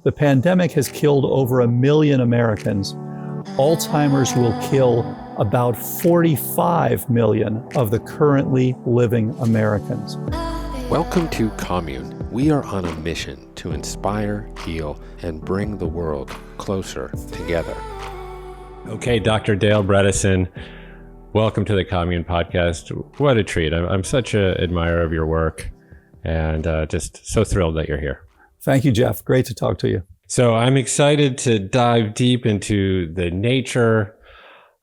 The pandemic has killed over 1 million Americans. Alzheimer's will kill about 45 million of the currently living Americans. Welcome to Commune. We are on a mission to inspire, heal, and bring the world closer together. Okay, Dr. Dale Bredesen, welcome to the Commune podcast. What a treat. I'm such an admirer of your work and just so thrilled that you're here. Thank you, Jeff. Great to talk to you. So I'm excited to dive deep into the nature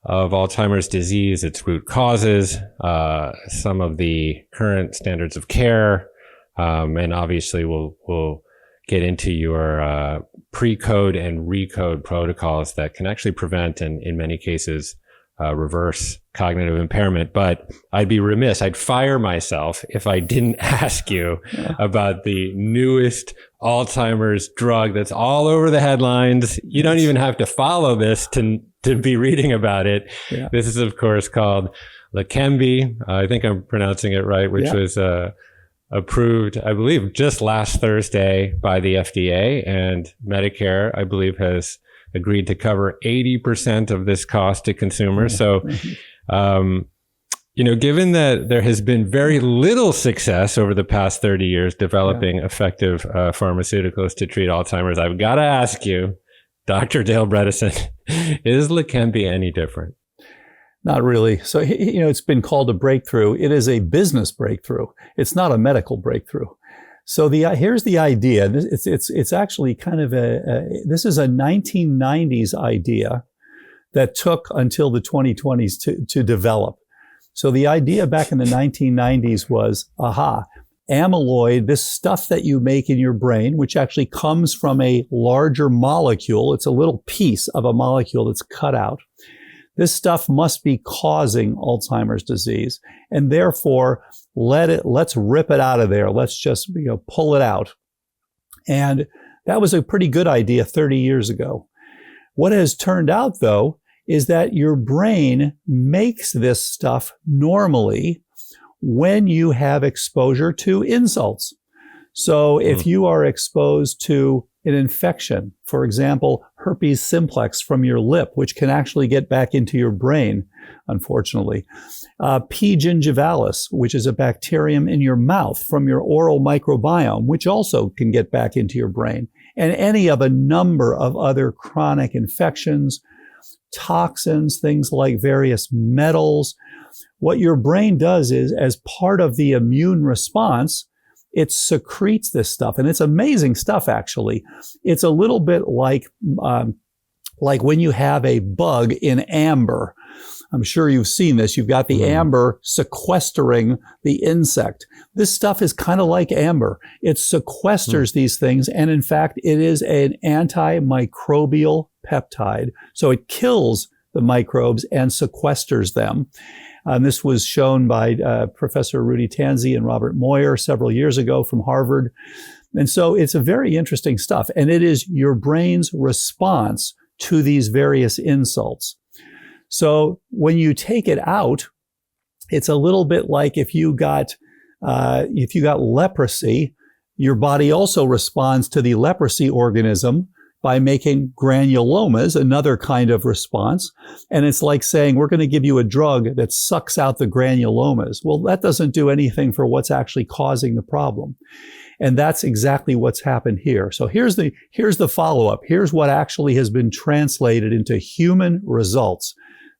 of Alzheimer's disease, its root causes, some of the current standards of care, and obviously we'll get into your pre-code and recode protocols that can actually prevent and in many cases reverse cognitive impairment. But I'd be remiss, I'd fire myself if I didn't ask you about the newest Alzheimer's drug that's all over the headlines. You don't even have to follow this to be reading about it. Yeah. This is, of course, called Leqembi. I think I'm pronouncing it right, which was approved, I believe, just last Thursday by the FDA, and Medicare, I believe, has agreed to cover 80% of this cost to consumers. So, given that there has been very little success over the past 30 years developing effective pharmaceuticals to treat Alzheimer's, I've got to ask you, Dr. Dale Bredesen, is Leqembi any different? Not really. So, it's been called a breakthrough. It is a business breakthrough. It's not a medical breakthrough. So here's the idea. It's actually kind of this is a 1990s idea that took until the 2020s to develop. So the idea back in the 1990s was, amyloid, this stuff that you make in your brain, which actually comes from a larger molecule. It's a little piece of a molecule that's cut out. This stuff must be causing Alzheimer's disease, and therefore let's rip it out of there. Let's just pull it out. And that was a pretty good idea 30 years ago. What has turned out, though, is that your brain makes this stuff normally when you have exposure to insults. So if you are exposed to an infection, for example, herpes simplex from your lip, which can actually get back into your brain, unfortunately. P. gingivalis, which is a bacterium in your mouth from your oral microbiome, which also can get back into your brain. And any of a number of other chronic infections, toxins, things like various metals. What your brain does is, as part of the immune response, it secretes this stuff, and it's amazing stuff, actually. It's a little bit like when you have a bug in amber. I'm sure you've seen this. You've got the amber sequestering the insect. This stuff is kind of like amber. It sequesters these things, and in fact, it is an antimicrobial peptide. So it kills the microbes and sequesters them. This was shown by Professor Rudy Tanzi and Robert Moyer several years ago from Harvard. And so it's a very interesting stuff. And it is your brain's response to these various insults. So when you take it out, it's a little bit like if you got leprosy, your body also responds to the leprosy organism by making granulomas, another kind of response. And it's like saying, we're going to give you a drug that sucks out the granulomas. Well, that doesn't do anything for what's actually causing the problem. And that's exactly what's happened here. So here's the follow-up. Here's what actually has been translated into human results.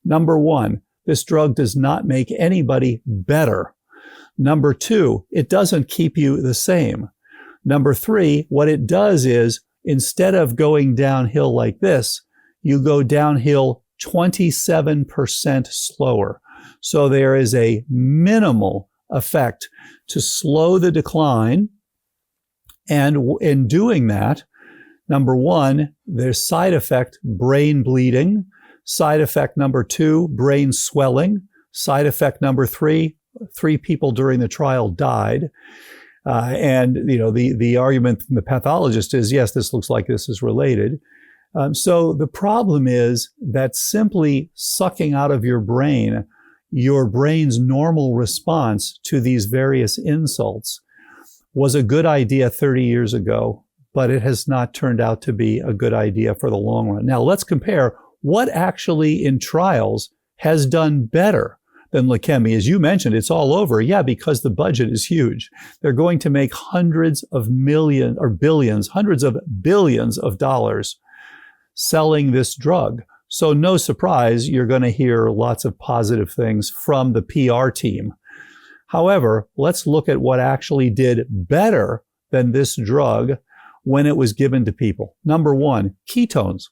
Number one, this drug does not make anybody better. Number two, it doesn't keep you the same. Number three, what it does is, instead of going downhill like this, you go downhill 27% slower. So there is a minimal effect to slow the decline. And in doing that, number one, there's side effect, brain bleeding. Side effect number two, brain swelling. Side effect number three people during the trial died. And the argument from the pathologist is, yes, this looks like this is related. So the problem is that simply sucking out of your brain's normal response to these various insults was a good idea 30 years ago, but it has not turned out to be a good idea for the long run. Now let's compare what actually in trials has done better than Leqembi. As you mentioned, it's all over. Yeah, because the budget is huge. They're going to make hundreds of billions of dollars selling this drug. So no surprise, you're going to hear lots of positive things from the PR team. However, let's look at what actually did better than this drug when it was given to people. Number one, ketones.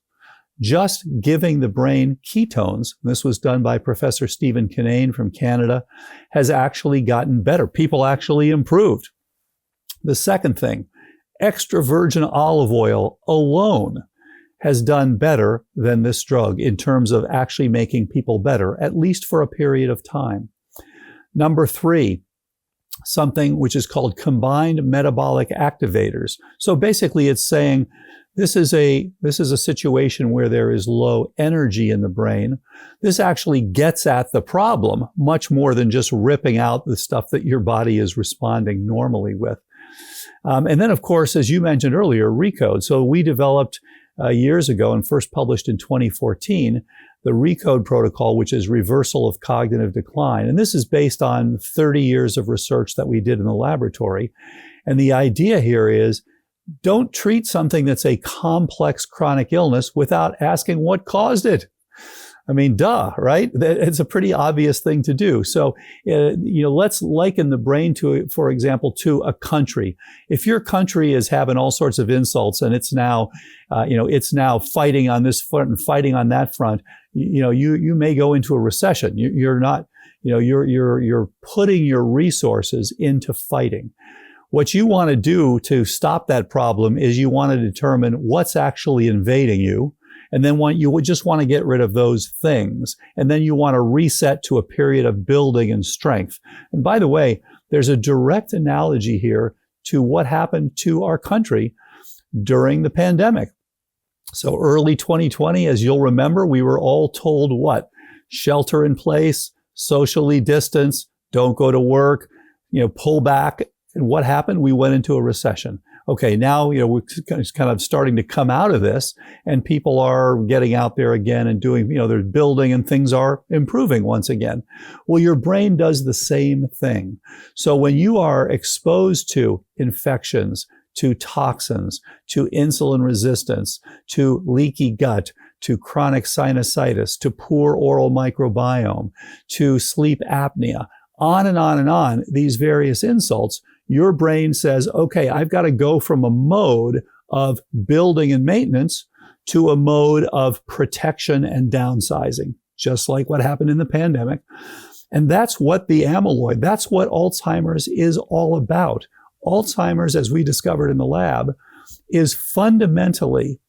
Just giving the brain ketones, this was done by Professor Stephen Commune from Canada, has actually gotten better. People actually improved. The second thing, extra virgin olive oil alone has done better than this drug in terms of actually making people better, at least for a period of time. Number three, something which is called combined metabolic activators. So basically it's saying this is a situation where there is low energy in the brain. This actually gets at the problem much more than just ripping out the stuff that your body is responding normally with. And then, of course, as you mentioned earlier, RECODE. So we developed years ago and first published in 2014, the RECODE protocol, which is reversal of cognitive decline. And this is based on 30 years of research that we did in the laboratory. And the idea here is don't treat something that's a complex chronic illness without asking what caused it. I mean, duh, right? It's a pretty obvious thing to do. So, let's liken the brain to, for example, to a country. If your country is having all sorts of insults and it's now, it's now fighting on this front and fighting on that front, you may go into a recession. You're not, you're putting your resources into fighting. What you want to do to stop that problem is you want to determine what's actually invading you. And then you would just want to get rid of those things. And then you want to reset to a period of building and strength. And by the way, there's a direct analogy here to what happened to our country during the pandemic. So early 2020, as you'll remember, we were all told what? Shelter in place, socially distance, don't go to work, pull back. And what happened? We went into a recession. Okay, now, we're kind of starting to come out of this and people are getting out there again and doing, they're building and things are improving once again. Well, your brain does the same thing. So when you are exposed to infections, to toxins, to insulin resistance, to leaky gut, to chronic sinusitis, to poor oral microbiome, to sleep apnea, on and on and on, these various insults, your brain says, okay, I've got to go from a mode of building and maintenance to a mode of protection and downsizing, just like what happened in the pandemic. And that's what the amyloid, that's what Alzheimer's is all about. Alzheimer's, as we discovered in the lab, is fundamentally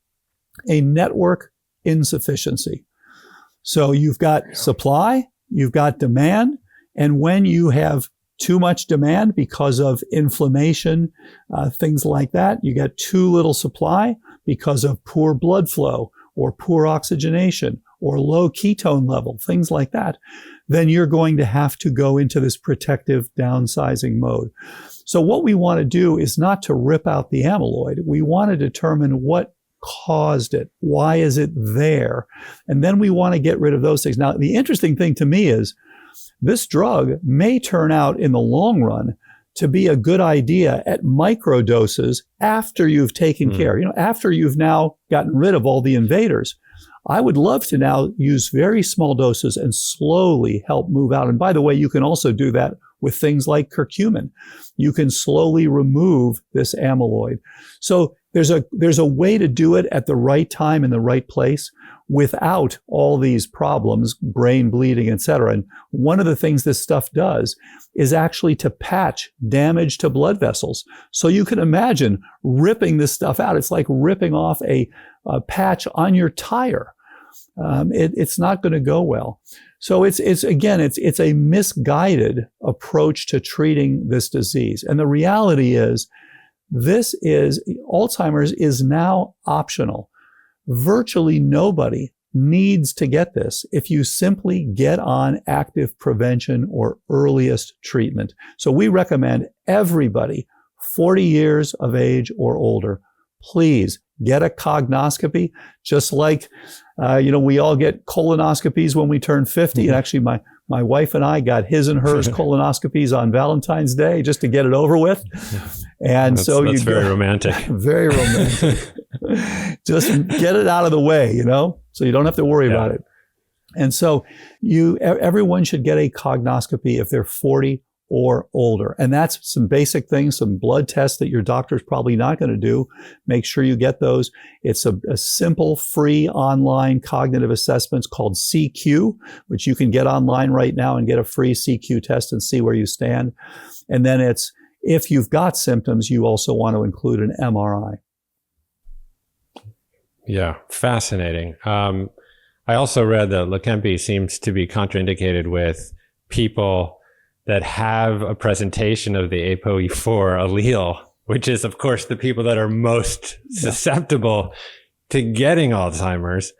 a network insufficiency. So you've got supply, you've got demand, and when you have too much demand because of inflammation, things like that, you get too little supply because of poor blood flow or poor oxygenation or low ketone level, things like that, then you're going to have to go into this protective downsizing mode. So what we want to do is not to rip out the amyloid. We want to determine what caused it. Why is it there? And then we want to get rid of those things. Now, the interesting thing to me is this drug may turn out in the long run to be a good idea at micro doses after you've taken care, after you've now gotten rid of all the invaders. I would love to now use very small doses and slowly help move out. And by the way, you can also do that with things like curcumin. You can slowly remove this amyloid. So there's a way to do it at the right time in the right place without all these problems, brain bleeding, et cetera. And one of the things this stuff does is actually to patch damage to blood vessels. So you can imagine ripping this stuff out. It's like ripping off a patch on your tire. It's not going to go well. So it's a misguided approach to treating this disease. And the reality is, Alzheimer's is now optional. Virtually nobody needs to get this if you simply get on active prevention or earliest treatment. So we recommend everybody 40 years of age or older, please get a cognoscopy, just like, we all get colonoscopies when we turn 50. And actually, my wife and I got his and hers colonoscopies on Valentine's Day just to get it over with. And that's very romantic. Very romantic. Just get it out of the way, so you don't have to worry about it. And so everyone should get a cognoscopy if they're 40 or older. And that's some basic things, some blood tests that your doctor's probably not going to do. Make sure you get those. It's a simple, free online cognitive assessment called CQ, which you can get online right now and get a free CQ test and see where you stand. And then if you've got symptoms, you also want to include an MRI. Yeah, fascinating. I also read that Leqembi seems to be contraindicated with people that have a presentation of the ApoE4 allele, which is, of course, the people that are most susceptible to getting Alzheimer's.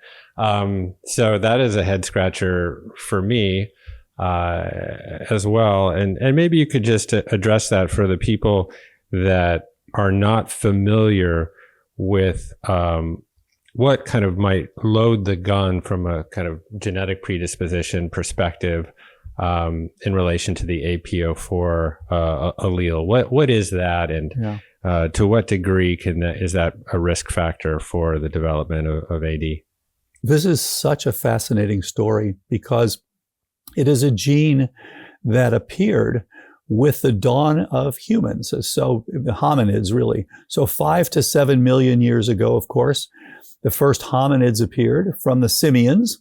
So that is a head scratcher for me as well. And maybe you could just address that for the people that are not familiar with what kind of might load the gun from a kind of genetic predisposition perspective in relation to the APO4 allele. What is that, and to what degree is that a risk factor for the development of AD? This is such a fascinating story because it is a gene that appeared with the dawn of humans, so the hominids really. So 5 to 7 million years ago, of course, the first hominids appeared from the simians.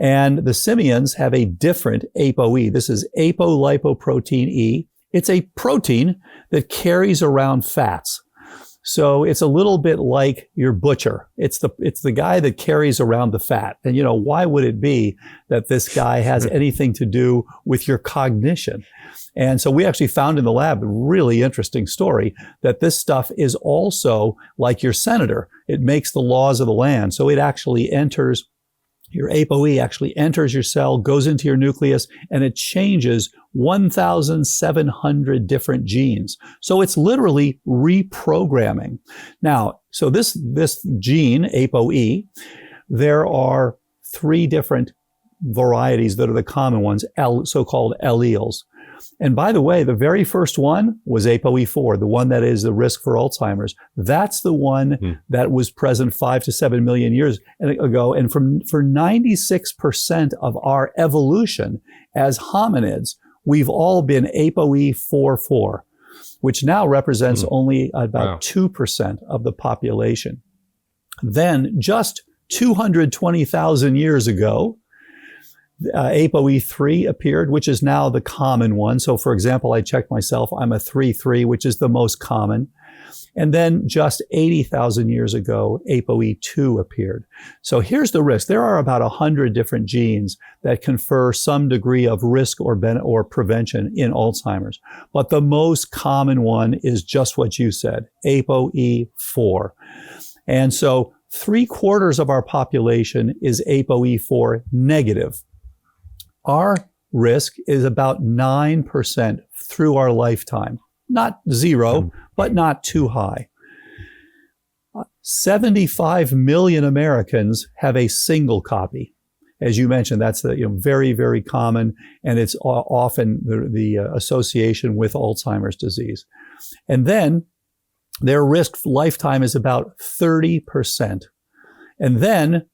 And the simians have a different ApoE. This is apolipoprotein E. It's a protein that carries around fats. So it's a little bit like your butcher. It's the guy that carries around the fat. And why would it be that this guy has anything to do with your cognition? And so we actually found in the lab a really interesting story that this stuff is also like your senator. It makes the laws of the land. So it actually your ApoE actually enters your cell, goes into your nucleus, and it changes 1,700 different genes. So it's literally reprogramming. Now, so this gene, ApoE, there are 3 different varieties that are the common ones, so-called alleles. And by the way, the very first one was ApoE4, the one that is the risk for Alzheimer's. That's the one that was present 5 to 7 million years ago. And for 96% of our evolution as hominids, we've all been ApoE44, which now represents only about 2% of the population. Then just 220,000 years ago, ApoE3 appeared, which is now the common one. So for example, I checked myself, I'm a 3-3, which is the most common. And then just 80,000 years ago, ApoE2 appeared. So here's the risk. There are about 100 different genes that confer some degree of risk or prevention in Alzheimer's. But the most common one is just what you said, ApoE4. And so 3/4 of our population is ApoE4 negative. Our risk is about 9% through our lifetime. Not 0, but not too high. 75 million Americans have a single copy. As you mentioned, that's very, very common, and it's often the association with Alzheimer's disease. And then their risk lifetime is about 30%. And then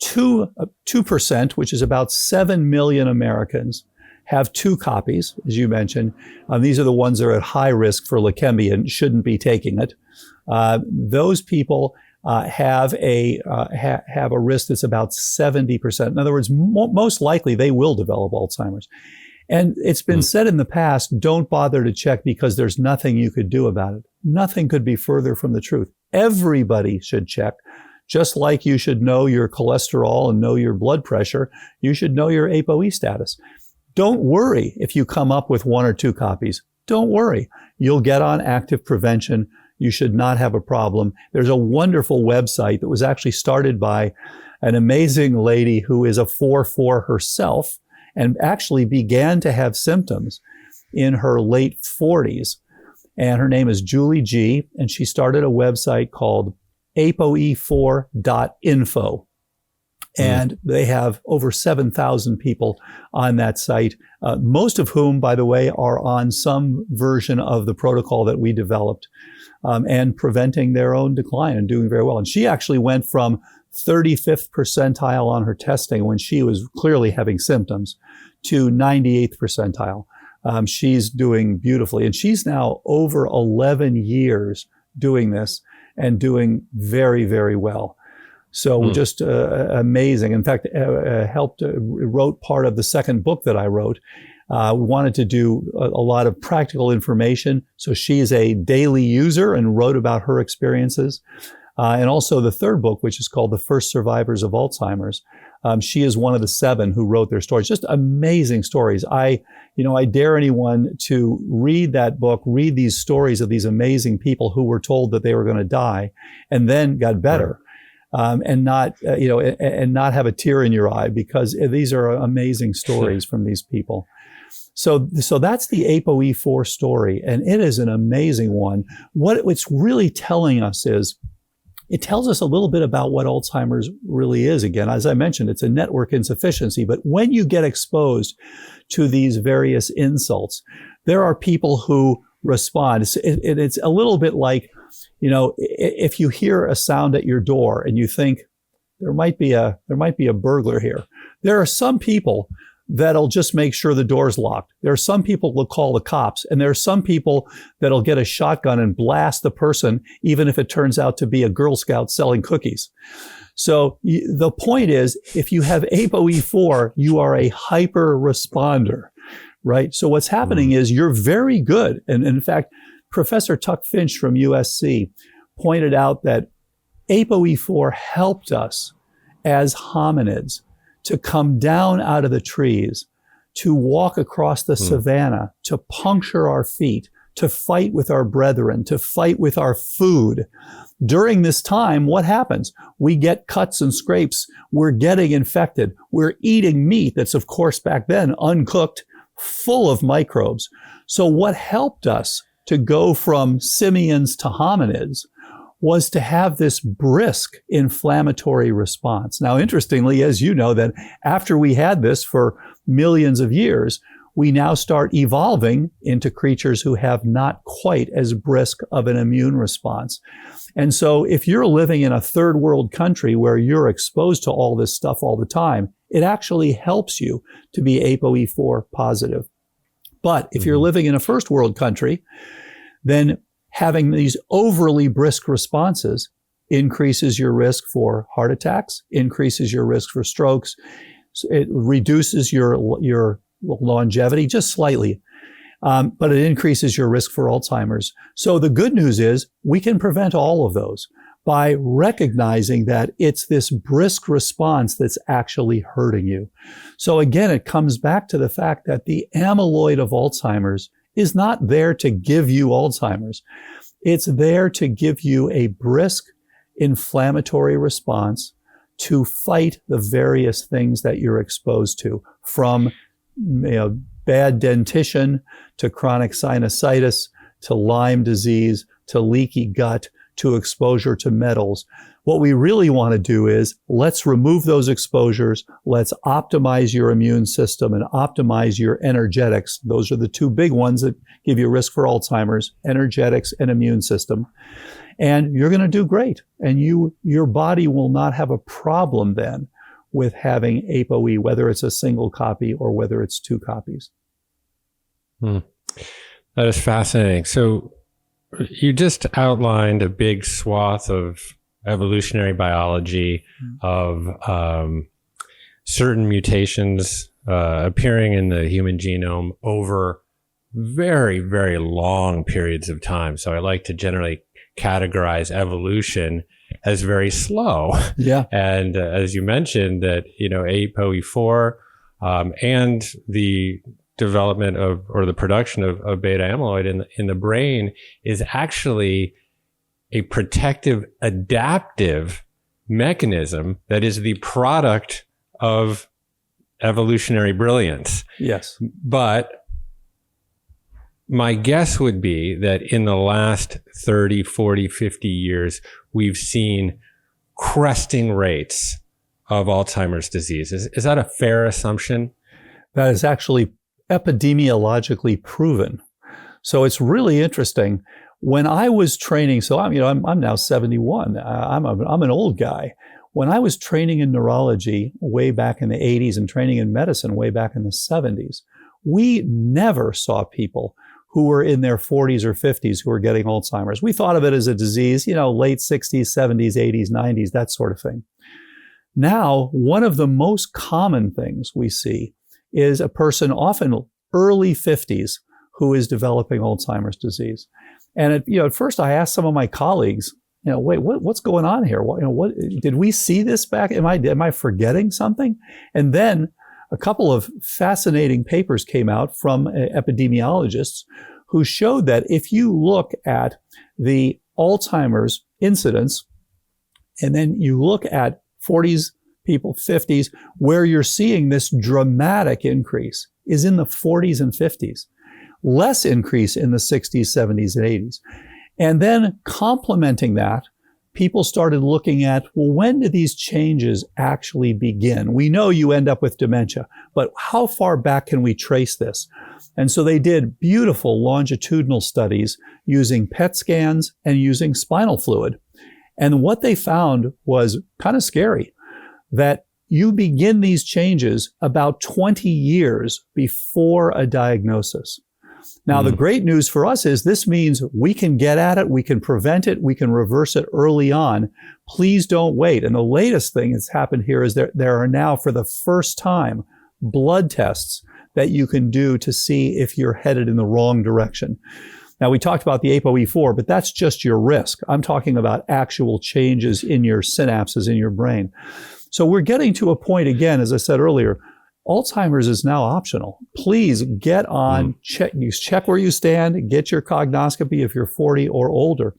2%, which is about 7 million Americans, have 2 copies, as you mentioned. These are the ones that are at high risk for Leqembi and shouldn't be taking it. Those people have a risk that's about 70%. In other words, most likely they will develop Alzheimer's. And it's been said in the past, don't bother to check because there's nothing you could do about it. Nothing could be further from the truth. Everybody should check. Just like you should know your cholesterol and know your blood pressure, you should know your ApoE status. Don't worry if you come up with 1 or 2 copies. Don't worry. You'll get on active prevention. You should not have a problem. There's a wonderful website that was actually started by an amazing lady who is a 4-4 herself and actually began to have symptoms in her late 40s. And her name is Julie G. And she started a website called apoe4.info. And they have over 7,000 people on that site, most of whom, by the way, are on some version of the protocol that we developed, and preventing their own decline and doing very well. And she actually went from 35th percentile on her testing when she was clearly having symptoms to 98th percentile. She's doing beautifully. And she's now over 11 years doing this and doing very, very well. So just amazing. In fact, wrote part of the second book that I wrote. We wanted to do a lot of practical information. So she is a daily user and wrote about her experiences. And also the third book, which is called The First Survivors of Alzheimer's. She is one of the 7 who wrote their stories. Just amazing stories. I dare anyone to read that book, read these stories of these amazing people who were told that they were going to die and then got better. And not have a tear in your eye, because these are amazing stories from these people. So that's the ApoE4 story, and it is an amazing one. What it's really telling us is, it tells us a little bit about what Alzheimer's really is. Again, as I mentioned, it's a network insufficiency. But when you get exposed to these various insults, there are people who respond. It's a little bit like, if you hear a sound at your door and you think there might be a burglar here, there are some people that'll just make sure the door's locked. There are some people who'll call the cops, and there are some people that'll get a shotgun and blast the person, even if it turns out to be a Girl Scout selling cookies. So the point is, if you have ApoE4, you are a hyper responder, right? So what's happening is you're very good. And in fact, Professor Tuck Finch from USC pointed out that ApoE4 helped us as hominids to come down out of the trees, to walk across the savannah, to puncture our feet, to fight with our brethren, to fight with our food. During this time, what happens? We get cuts and scrapes. We're getting infected. We're eating meat that's, of course, back then uncooked, full of microbes. So what helped us to go from simians to hominids was to have this brisk inflammatory response. Now, interestingly, as you know, that after we had this for millions of years, we now start evolving into creatures who have not quite as brisk of an immune response. And so if you're living in a third world country where you're exposed to all this stuff all the time, it actually helps you to be ApoE4 positive. But if you're living in a first world country, then having these overly brisk responses increases your risk for heart attacks, increases your risk for strokes. It reduces your longevity just slightly, but it increases your risk for Alzheimer's. So the good news is we can prevent all of those by recognizing that it's this brisk response that's actually hurting you. So again, it comes back to the fact that the amyloid of Alzheimer's is not there to give you Alzheimer's. It's there to give you a brisk inflammatory response to fight the various things that you're exposed to, from bad dentition to chronic sinusitis to Lyme disease to leaky gut to exposure to metals. What we really want to do is let's remove those exposures. Let's optimize your immune system and optimize your energetics. Those are the two big ones that give you risk for Alzheimer's: energetics and immune system. And you're going to do great. And your body will not have a problem then with having ApoE, whether it's a single copy or whether it's 2 copies. That is fascinating. So you just outlined a big swath of evolutionary biology, of certain mutations appearing in the human genome over very, very long periods of time. So I like to generally categorize evolution as very slow. Yeah. And as you mentioned, that, ApoE4 and the development of, or the production of beta amyloid in the brain is actually a protective, adaptive mechanism that is the product of evolutionary brilliance. Yes. But my guess would be that in the last 30, 40, 50 years, we've seen cresting rates of Alzheimer's disease. Is that a fair assumption? That is actually epidemiologically proven. So it's really interesting. When I was training, so I'm now 71. I'm an old guy. When I was training in neurology way back in the 80s and training in medicine way back in the 70s, we never saw people who were in their 40s or 50s who were getting Alzheimer's. We thought of it as a disease, late 60s, 70s, 80s, 90s, that sort of thing. Now, one of the most common things we see is a person often early 50s who is developing Alzheimer's disease. And at first I asked some of my colleagues, wait, what's going on here? What did we see this back? Am I forgetting something? And then a couple of fascinating papers came out from epidemiologists who showed that if you look at the Alzheimer's incidence, and then you look at 40s people, 50s, where you're seeing this dramatic increase is in the 40s and 50s, less increase in the 60s, 70s, and 80s. And then complementing that, people started looking at, well, when do these changes actually begin? We know you end up with dementia, but how far back can we trace this? And so they did beautiful longitudinal studies using PET scans and using spinal fluid. And what they found was kind of scary, that you begin these changes about 20 years before a diagnosis. Now, the great news for us is this means we can get at it, we can prevent it, we can reverse it early on. Please don't wait. And the latest thing that's happened here is there are now, for the first time, blood tests that you can do to see if you're headed in the wrong direction. Now, we talked about the ApoE4, but that's just your risk. I'm talking about actual changes in your synapses in your brain. So we're getting to a point, again, as I said earlier, Alzheimer's is now optional. Please get on, check where you stand, get your cognoscopy if you're 40 or older.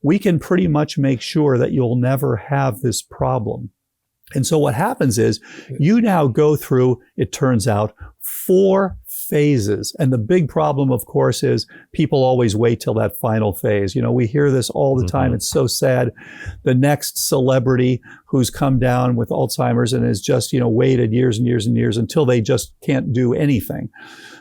We can pretty much make sure that you'll never have this problem. And so what happens is you now go through, it turns out, 4 phases. And the big problem, of course, is people always wait till that final phase. We hear this all the time. It's so sad. The next celebrity who's come down with Alzheimer's and has just, waited years and years and years until they just can't do anything.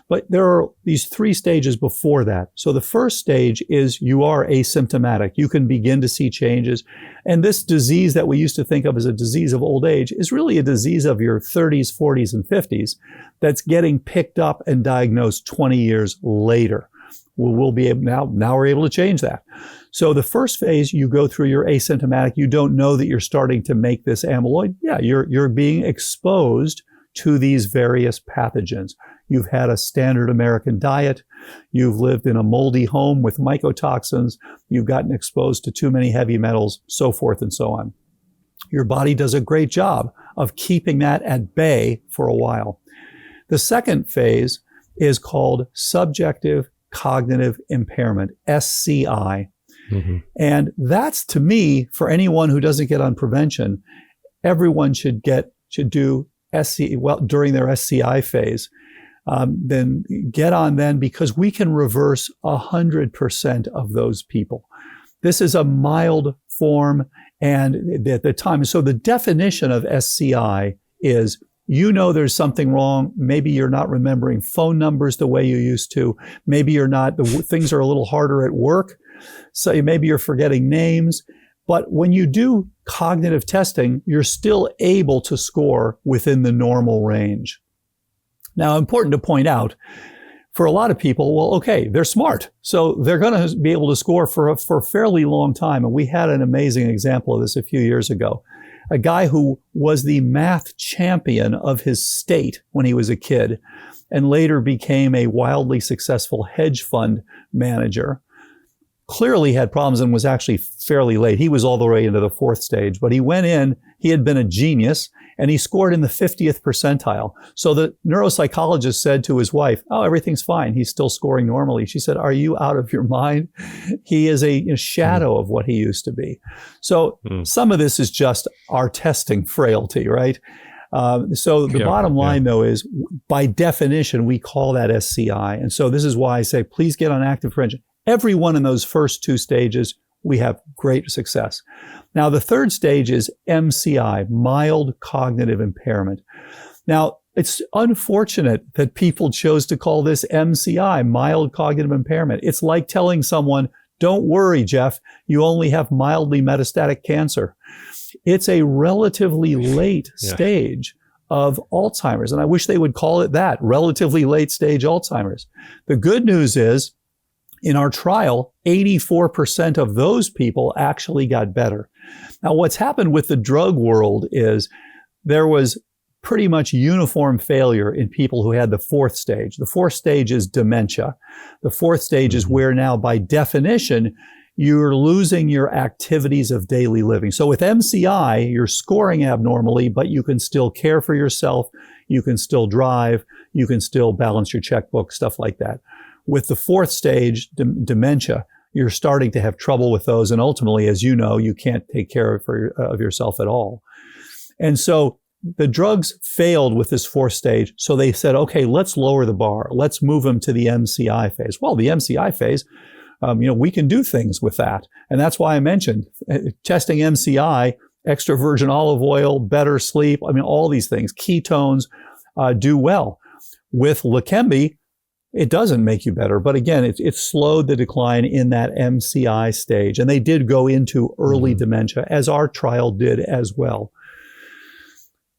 But there are these 3 stages before that. So the first stage is you are asymptomatic. You can begin to see changes. And this disease that we used to think of as a disease of old age is really a disease of your 30s, 40s, and 50s that's getting picked up and diagnosed 20 years later. We'll be able, now we're able to change that. So the first phase, you go through, you're asymptomatic. You don't know that you're starting to make this amyloid. Yeah, you're being exposed to these various pathogens. You've had a standard American diet. You've lived in a moldy home with mycotoxins. You've gotten exposed to too many heavy metals, so forth and so on. Your body does a great job of keeping that at bay for a while. The second phase is called subjective cognitive impairment, SCI. And that's, to me, for anyone who doesn't get on prevention, everyone should do SCI, during their SCI phase. Then get on then, because we can reverse 100% of those people. This is a mild form, and at the time, so the definition of SCI is, there's something wrong. Maybe you're not remembering phone numbers the way you used to. Maybe things are a little harder at work. So maybe you're forgetting names. But when you do cognitive testing, you're still able to score within the normal range. Now, important to point out, for a lot of people, well, okay, they're smart. So they're going to be able to score for a fairly long time. And we had an amazing example of this a few years ago. A guy who was the math champion of his state when he was a kid and later became a wildly successful hedge fund manager. Clearly had problems and was actually fairly late. He was all the way into the 4th stage, but he went in, he had been a genius, and he scored in the 50th percentile. So the neuropsychologist said to his wife, oh, everything's fine. He's still scoring normally. She said, are you out of your mind? He is a shadow of what he used to be. So some of this is just our testing frailty, right? So the bottom line, though, is by definition, we call that SCI. And so this is why I say, please get on active prevention. Every one in those first two stages, we have great success. Now, the third stage is MCI, mild cognitive impairment. Now, it's unfortunate that people chose to call this MCI, mild cognitive impairment. It's like telling someone, don't worry, Jeff, you only have mildly metastatic cancer. It's a relatively late stage of Alzheimer's. And I wish they would call it that, relatively late stage Alzheimer's. The good news is, in our trial, 84% of those people actually got better. Now, what's happened with the drug world is there was pretty much uniform failure in people who had the fourth stage. The fourth stage is dementia. The fourth stage is where now, by definition, you're losing your activities of daily living. So with MCI, you're scoring abnormally, but you can still care for yourself. You can still drive. You can still balance your checkbook, stuff like that. With the fourth stage, dementia, you're starting to have trouble with those. And ultimately, as you know, you can't take care of yourself at all. And so the drugs failed with this fourth stage. So they said, okay, let's lower the bar. Let's move them to the MCI phase. Well, the MCI phase, we can do things with that. And that's why I mentioned testing MCI, extra virgin olive oil, better sleep. I mean, all these things, ketones do well. With Leqembi, it doesn't make you better. But again, it slowed the decline in that MCI stage. And they did go into early dementia, as our trial did as well.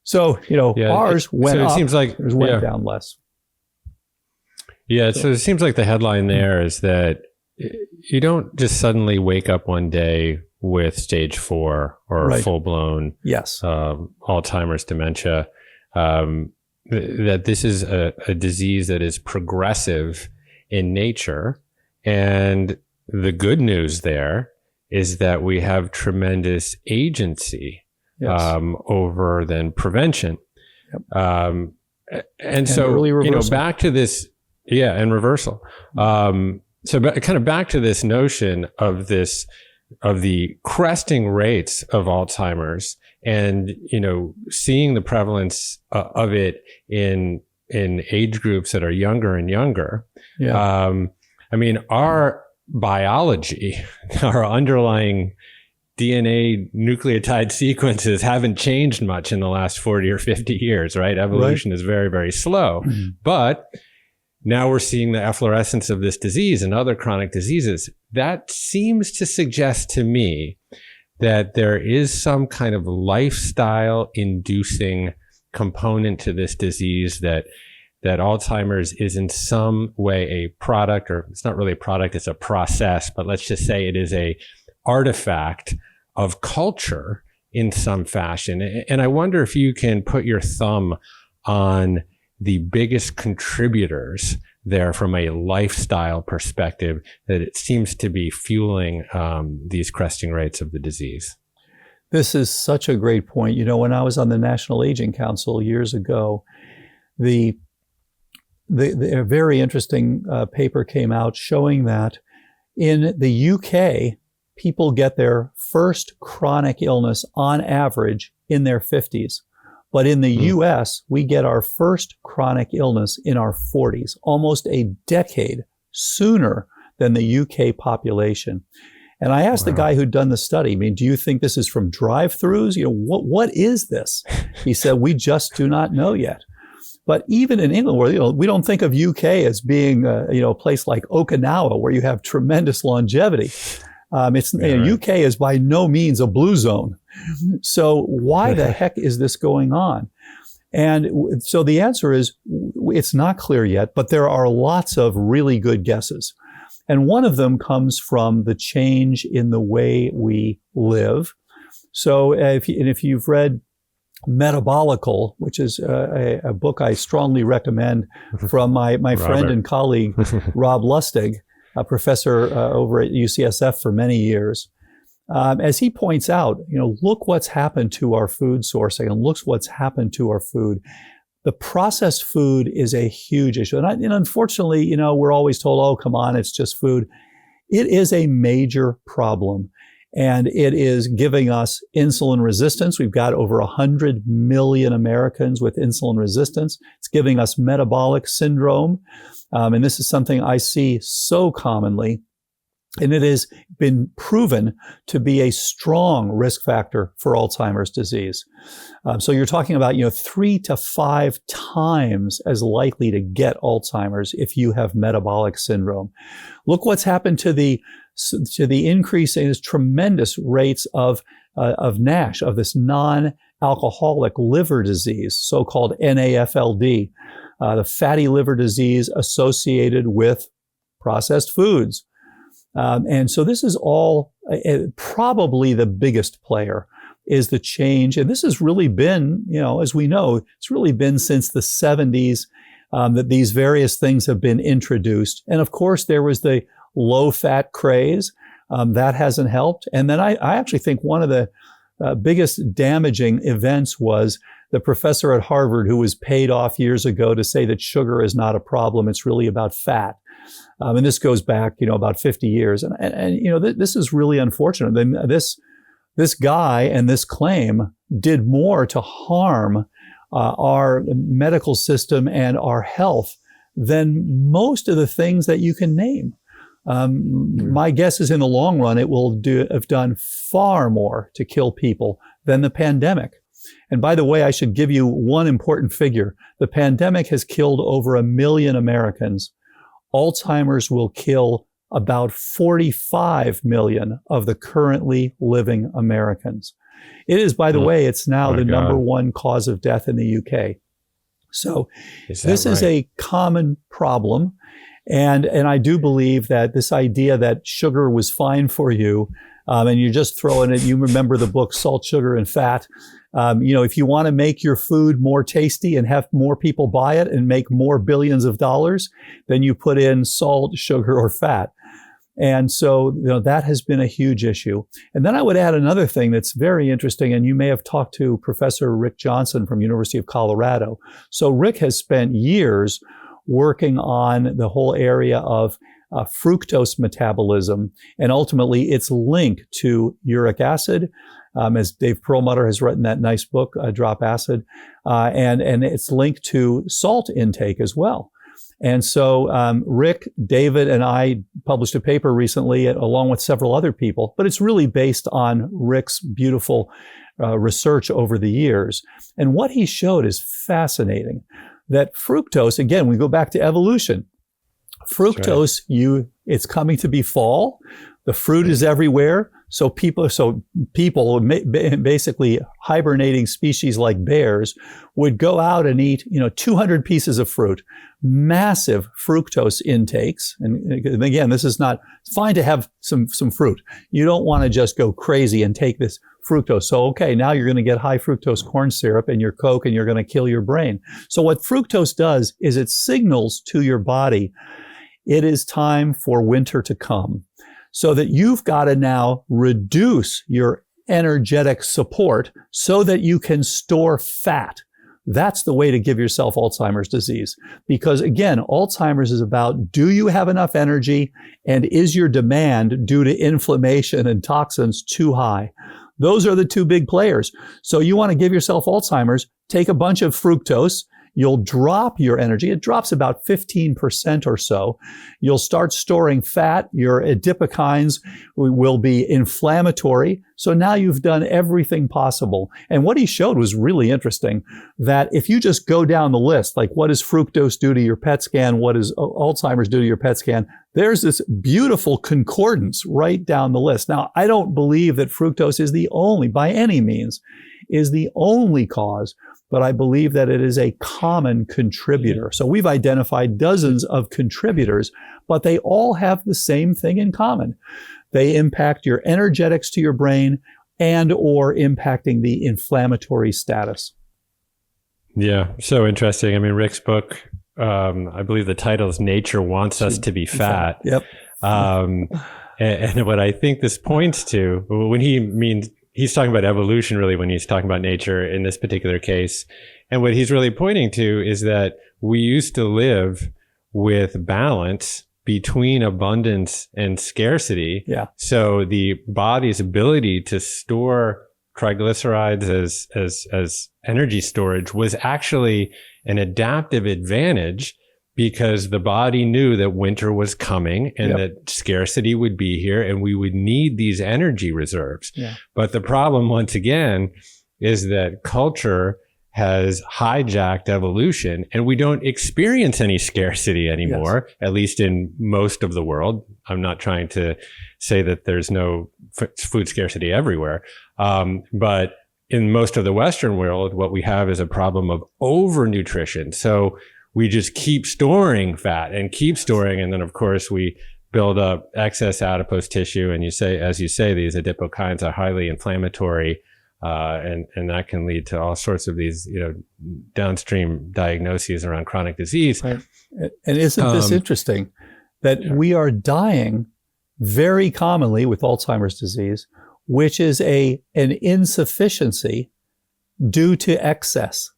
So, ours went up, seems like ours went down less. Yeah, so it seems like the headline there is that you don't just suddenly wake up one day with stage 4 or full-blown Alzheimer's dementia. That this is a disease that is progressive in nature. And the good news there is that we have tremendous agency over then prevention. And so, back to this, and reversal. So kind of back to this notion of the cresting rates of Alzheimer's, and seeing the prevalence of it in age groups that are younger and younger. Our biology, our underlying DNA nucleotide sequences haven't changed much in the last 40 or 50 years, right? Evolution is very, very slow. But now we're seeing the efflorescence of this disease and other chronic diseases. That seems to suggest to me that there is some kind of lifestyle inducing component to this disease, that Alzheimer's is in some way a product, or it's not really a product, it's a process, but let's just say it is a artifact of culture in some fashion. And I wonder if you can put your thumb on the biggest contributors there from a lifestyle perspective that it seems to be fueling these cresting rates of the disease. This is such a great point. When I was on the National Aging Council years ago, a very interesting paper came out showing that in the UK, people get their first chronic illness on average in their 50s. But in the US, we get our first chronic illness in our 40s, almost a decade sooner than the UK population. And I asked the guy who'd done the study, do you think this is from drive-thrus? What is this? He said, we just do not know yet. But even in England, where we don't think of UK as being a place like Okinawa, where you have tremendous longevity. UK is by no means a blue zone. So why the heck is this going on? And so the answer is, it's not clear yet, but there are lots of really good guesses. And one of them comes from the change in the way we live. So if you've read Metabolical, which is a book I strongly recommend from my friend and colleague, Rob Lustig, a professor over at UCSF for many years. As he points out, look what's happened to our food sourcing, and look what's happened to our food. The processed food is a huge issue. And unfortunately, we're always told, oh, come on, it's just food. It is a major problem. And it is giving us insulin resistance. We've got over 100 million Americans with insulin resistance. It's giving us metabolic syndrome. And this is something I see so commonly. And it has been proven to be a strong risk factor for Alzheimer's disease. So you're talking about, 3 to 5 times as likely to get Alzheimer's if you have metabolic syndrome. Look what's happened to the increase in tremendous rates of NASH, of this non-alcoholic liver disease, so-called NAFLD, the fatty liver disease associated with processed foods. And so this is all probably the biggest player is the change. And this has really been, as we know, it's really been since the 70s that these various things have been introduced. And of course, there was the low-fat craze. That hasn't helped. And then I actually think one of the biggest damaging events was the professor at Harvard who was paid off years ago to say that sugar is not a problem. It's really about fat. And this goes back, about 50 years. And this is really unfortunate. This guy and this claim did more to harm our medical system and our health than most of the things that you can name. My guess is in the long run, it will have done far more to kill people than the pandemic. And by the way, I should give you one important figure. The pandemic has killed over 1 million Americans. Alzheimer's will kill about 45 million of the currently living Americans. It is, by the way, it's now the number one cause of death in the UK. So this is a common problem. And I do believe that this idea that sugar was fine for you, and you just throw in it, you remember the book Salt, Sugar, and Fat. If you want to make your food more tasty and have more people buy it and make more billions of dollars, then you put in salt, sugar, or fat. And so, that has been a huge issue. And then I would add another thing that's very interesting, and you may have talked to Professor Rick Johnson from University of Colorado. So Rick has spent years working on the whole area of fructose metabolism and ultimately its link to uric acid, as Dave Perlmutter has written that nice book, Drop Acid, and it's linked to salt intake as well. And so Rick, David, and I published a paper recently along with several other people, but it's really based on Rick's beautiful research over the years. And what he showed is fascinating. That fructose, again, we go back to evolution. Fructose, it's coming to be fall. The fruit is everywhere. So people, basically hibernating species like bears would go out and eat, 200 pieces of fruit, massive fructose intakes. And again, it's fine to have some fruit. You don't want to just go crazy and take this fructose. So, okay, now you're going to get high fructose corn syrup in your Coke and you're going to kill your brain. So what fructose does is it signals to your body, it is time for winter to come. So that you've got to now reduce your energetic support so that you can store fat. That's the way to give yourself Alzheimer's disease. Because again, Alzheimer's is about, do you have enough energy and is your demand due to inflammation and toxins too high? Those are the two big players. So you want to give yourself Alzheimer's, take a bunch of fructose. You'll drop your energy. It drops about 15% or so. You'll start storing fat. Your adipokines will be inflammatory. So now you've done everything possible. And what he showed was really interesting, that if you just go down the list, like what does fructose do to your PET scan? What does Alzheimer's do to your PET scan? There's this beautiful concordance right down the list. Now, I don't believe that fructose is by any means, is the only cause, but I believe that it is a common contributor. So we've identified dozens of contributors, but they all have the same thing in common. They impact your energetics to your brain and or impacting the inflammatory status. Yeah, so interesting. I mean, Rick's book, I believe the title is Nature Wants Us to Be Fat. Yep. And what I think this points to, when he's talking about evolution really when he's talking about nature in this particular case. And what he's really pointing to is that we used to live with balance between abundance and scarcity. Yeah. So the body's ability to store triglycerides as energy storage was actually an adaptive advantage, because the body knew that winter was coming and that scarcity would be here and we would need these energy reserves. Yeah. But the problem, once again, is that culture has hijacked evolution and we don't experience any scarcity anymore, at least in most of the world. I'm not trying to say that there's no food scarcity everywhere. But in most of the Western world, what we have is a problem of overnutrition. So we just keep storing fat and keep storing. And then, of course, we build up excess adipose tissue. And as you say, these adipokines are highly inflammatory. And that can lead to all sorts of these, downstream diagnoses around chronic disease. Right. And isn't this interesting that we are dying very commonly with Alzheimer's disease, which is an insufficiency due to excess,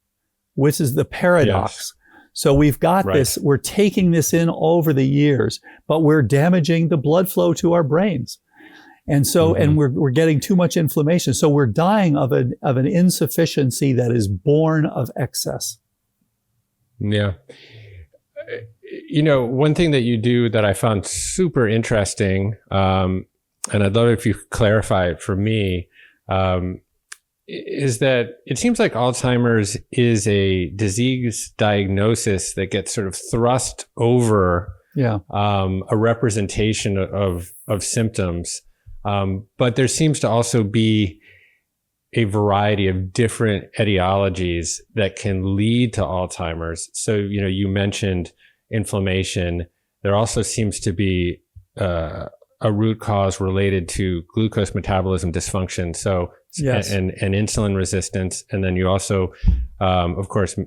which is the paradox. Yes. So we've got this, we're taking this in over the years, but we're damaging the blood flow to our brains. And so, and we're getting too much inflammation. So we're dying of an insufficiency that is born of excess. Yeah. One thing that you do that I found super interesting, and I'd love if you could clarify it for me, is that it seems like Alzheimer's is a disease diagnosis that gets sort of thrust over a representation of symptoms. But there seems to also be a variety of different etiologies that can lead to Alzheimer's. So, you mentioned inflammation. There also seems to be a root cause related to glucose metabolism dysfunction. So, and insulin resistance. And then you also, of course,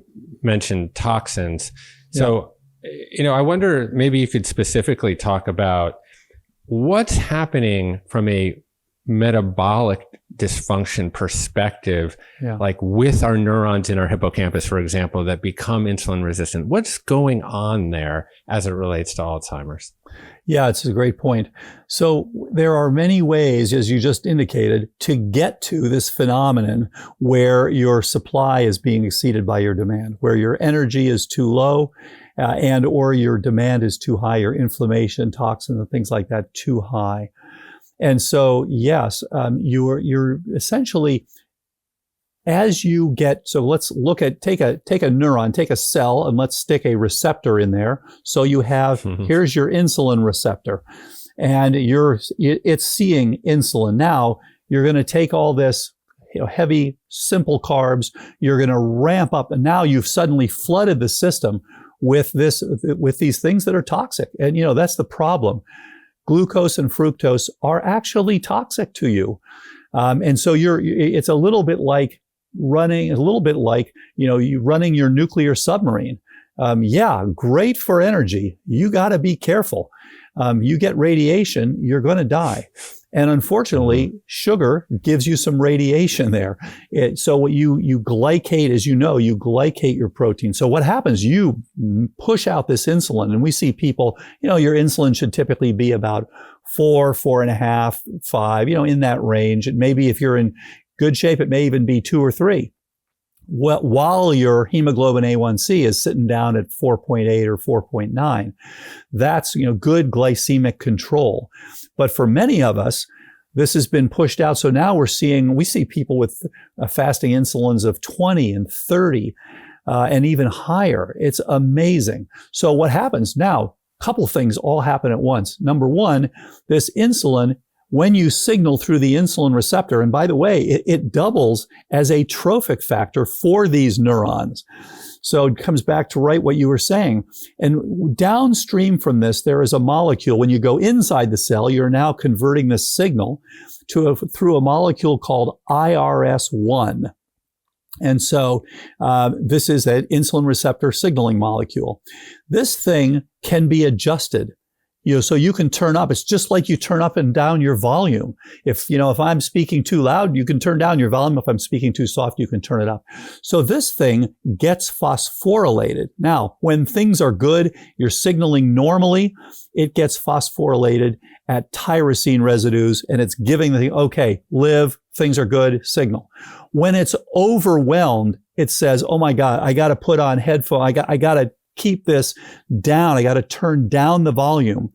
mentioned toxins. So, I wonder, maybe you could specifically talk about what's happening from a metabolic dysfunction perspective, like with our neurons in our hippocampus, for example, that become insulin resistant. What's going on there as it relates to Alzheimer's? Yeah, it's a great point. So there are many ways, as you just indicated, to get to this phenomenon where your supply is being exceeded by your demand, where your energy is too low, and or your demand is too high, your inflammation, toxins, and things like that too high. And so, yes, you're essentially, as you get, so let's look at, take a neuron, take a cell, and let's stick a receptor in there. So you have, here's your insulin receptor, and it's seeing insulin. Now you're going to take all this, heavy, simple carbs, you're going to ramp up, and now you've suddenly flooded the system with these things that are toxic. And, that's the problem. Glucose and fructose are actually toxic to you. And so it's a little bit like running your nuclear submarine. Great for energy. You got to be careful. You get radiation, you're going to die. And unfortunately, sugar gives you some radiation there. So what you glycate, as you glycate your protein. So what happens? You push out this insulin, and we see people, your insulin should typically be about 4.5, 5, in that range. And maybe if you're in good shape, it may even be 2 or 3. While your hemoglobin A1C is sitting down at 4.8 or 4.9, that's, good glycemic control. But for many of us, this has been pushed out. So now we see people with fasting insulins of 20 and 30, and even higher. It's amazing. So what happens now? A couple things all happen at once. Number one, this insulin, when you signal through the insulin receptor, and by the way, it doubles as a trophic factor for these neurons. So it comes back to what you were saying. And downstream from this, there is a molecule. When you go inside the cell, you're now converting the signal through a molecule called IRS1. And so this is an insulin receptor signaling molecule. This thing can be adjusted. So you can turn up. It's just like you turn up and down your volume. If I'm speaking too loud, you can turn down your volume. If I'm speaking too soft, you can turn it up. So this thing gets phosphorylated. Now, when things are good, you're signaling normally, it gets phosphorylated at tyrosine residues, and it's giving the thing, okay, live, things are good, signal. When it's overwhelmed, it says, oh my God, I got to put on headphones. I got to keep this down. I got to turn down the volume.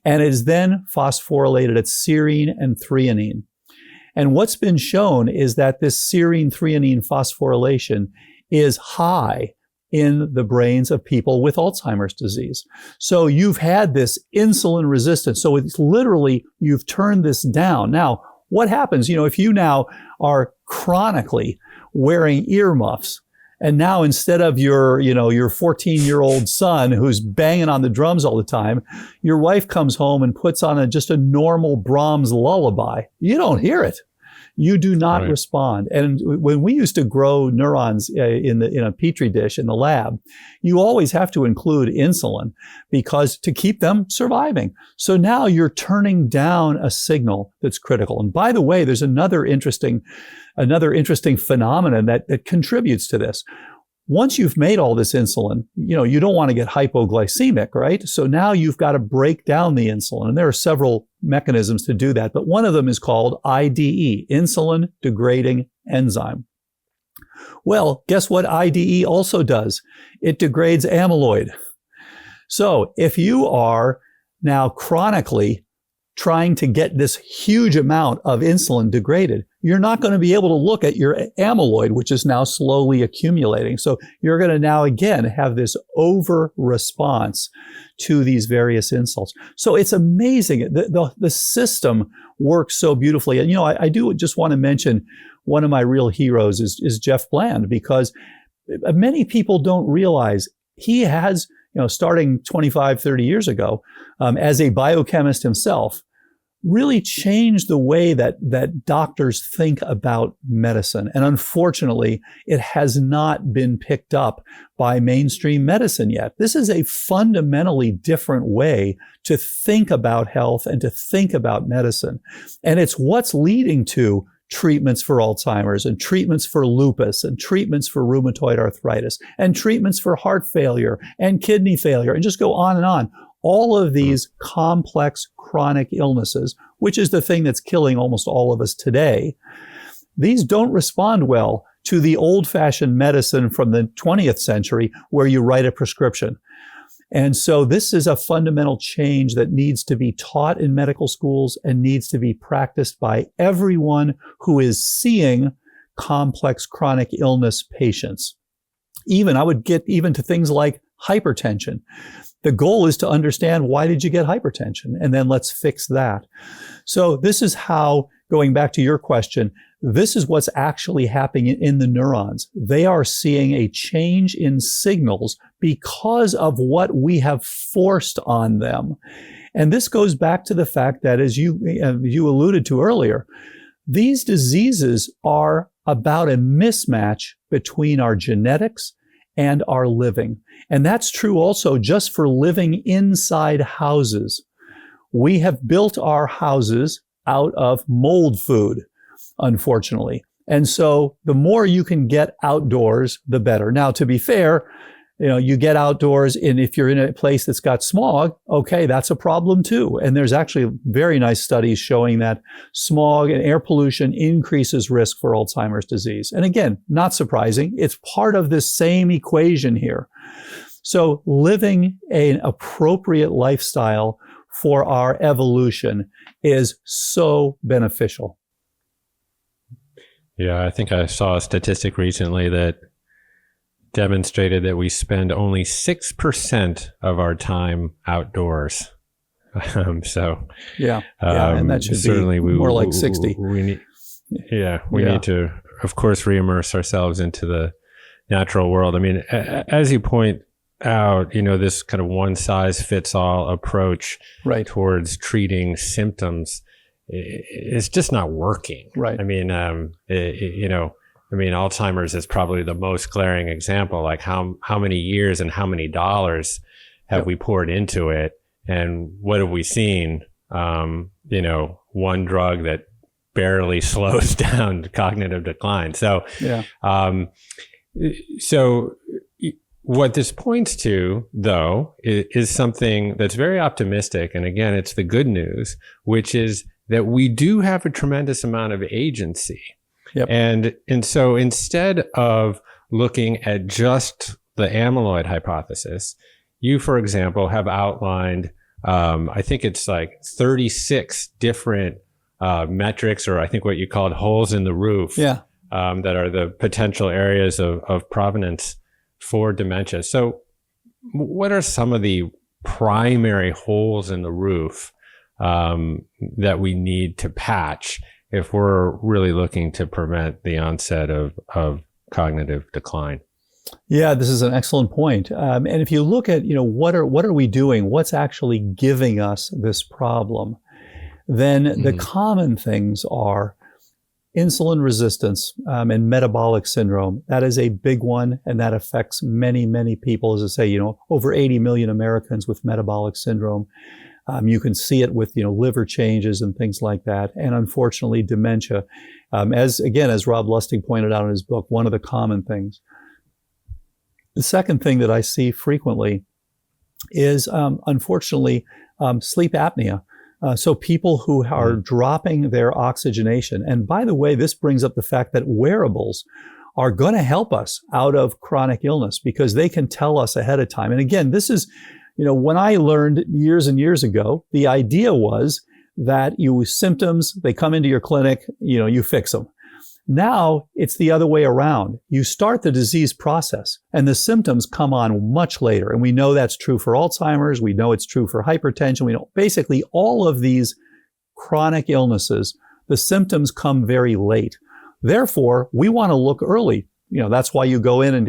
And it is then phosphorylated at serine and threonine. And what's been shown is that this serine threonine phosphorylation is high in the brains of people with Alzheimer's disease. So you've had this insulin resistance. So it's literally, you've turned this down. Now, what happens, if you now are chronically wearing earmuffs, and now instead of your 14-year-old son who's banging on the drums all the time, your wife comes home and puts on just a normal Brahms lullaby. You don't hear it. You do not respond. And when we used to grow neurons in a petri dish in the lab, you always have to include insulin because to keep them surviving. So now you're turning down a signal that's critical. And by the way, there's another interesting phenomenon that contributes to this. Once you've made all this insulin, you don't want to get hypoglycemic, right? So now you've got to break down the insulin. And there are several mechanisms to do that. But one of them is called IDE, insulin degrading enzyme. Well, guess what IDE also does? It degrades amyloid. So if you are now chronically trying to get this huge amount of insulin degraded, you're not going to be able to look at your amyloid, which is now slowly accumulating. So you're going to now again have this over response to these various insults. So it's amazing. The system works so beautifully. And, I do just want to mention one of my real heroes is Jeff Bland, because many people don't realize he has, starting 25, 30 years ago, as a biochemist himself, really changed the way that doctors think about medicine. And unfortunately, it has not been picked up by mainstream medicine yet. This is a fundamentally different way to think about health and to think about medicine. And it's what's leading to treatments for Alzheimer's and treatments for lupus and treatments for rheumatoid arthritis and treatments for heart failure and kidney failure and just go on and on. All of these complex chronic illnesses, which is the thing that's killing almost all of us today, these don't respond well to the old-fashioned medicine from the 20th century where you write a prescription. And so this is a fundamental change that needs to be taught in medical schools and needs to be practiced by everyone who is seeing complex chronic illness patients. I would get even to things like hypertension. The goal is to understand, why did you get hypertension? And then let's fix that. So this is how, going back to your question, this is what's actually happening in the neurons. They are seeing a change in signals because of what we have forced on them. And this goes back to the fact that, as you alluded to earlier, these diseases are about a mismatch between our genetics and our living. And that's true also just for living inside houses. We have built our houses out of mold food, unfortunately. And so the more you can get outdoors, the better. Now, to be fair, you get outdoors, and if you're in a place that's got smog, okay, that's a problem too. And there's actually very nice studies showing that smog and air pollution increases risk for Alzheimer's disease. And again, not surprising. It's part of this same equation here. So living an appropriate lifestyle for our evolution is so beneficial. Yeah, I think I saw a statistic recently that demonstrated that we spend only 6% of our time outdoors. And that should certainly be more like 60. We need to, of course, reimmerse ourselves into the natural world. I mean, as you point out, this kind of one-size-fits-all approach towards treating symptoms is just not working. Right. Alzheimer's is probably the most glaring example. Like how many years and how many dollars have we poured into it, And what have we seen? One drug that barely slows down cognitive decline. So, so what this points to, though, is something that's very optimistic. And again, it's the good news, which is that we do have a tremendous amount of agency. Yep. And so instead of looking at just the amyloid hypothesis, you, for example, have outlined, I think it's like 36 different metrics, or I think what you called holes in the roof, that are the potential areas of provenance for dementia. So what are some of the primary holes in the roof that we need to patch if we're really looking to prevent the onset of cognitive decline? Yeah, this is an excellent point. And if you look at, what are we doing? What's actually giving us this problem? Then the common things are insulin resistance and metabolic syndrome. That is a big one, and that affects many, many people. As I say, over 80 million Americans with metabolic syndrome. You can see it with, liver changes and things like that. And unfortunately, dementia, as Rob Lustig pointed out in his book, one of the common things. The second thing that I see frequently is, unfortunately, sleep apnea. So people who are dropping their oxygenation. And by the way, this brings up the fact that wearables are going to help us out of chronic illness because they can tell us ahead of time. And again, this is, when I learned years and years ago, the idea was that symptoms, they come into your clinic, you fix them. Now it's the other way around. You start the disease process and the symptoms come on much later. And we know that's true for Alzheimer's. We know it's true for hypertension. We know basically all of these chronic illnesses, the symptoms come very late. Therefore, we want to look early. That's why you go in and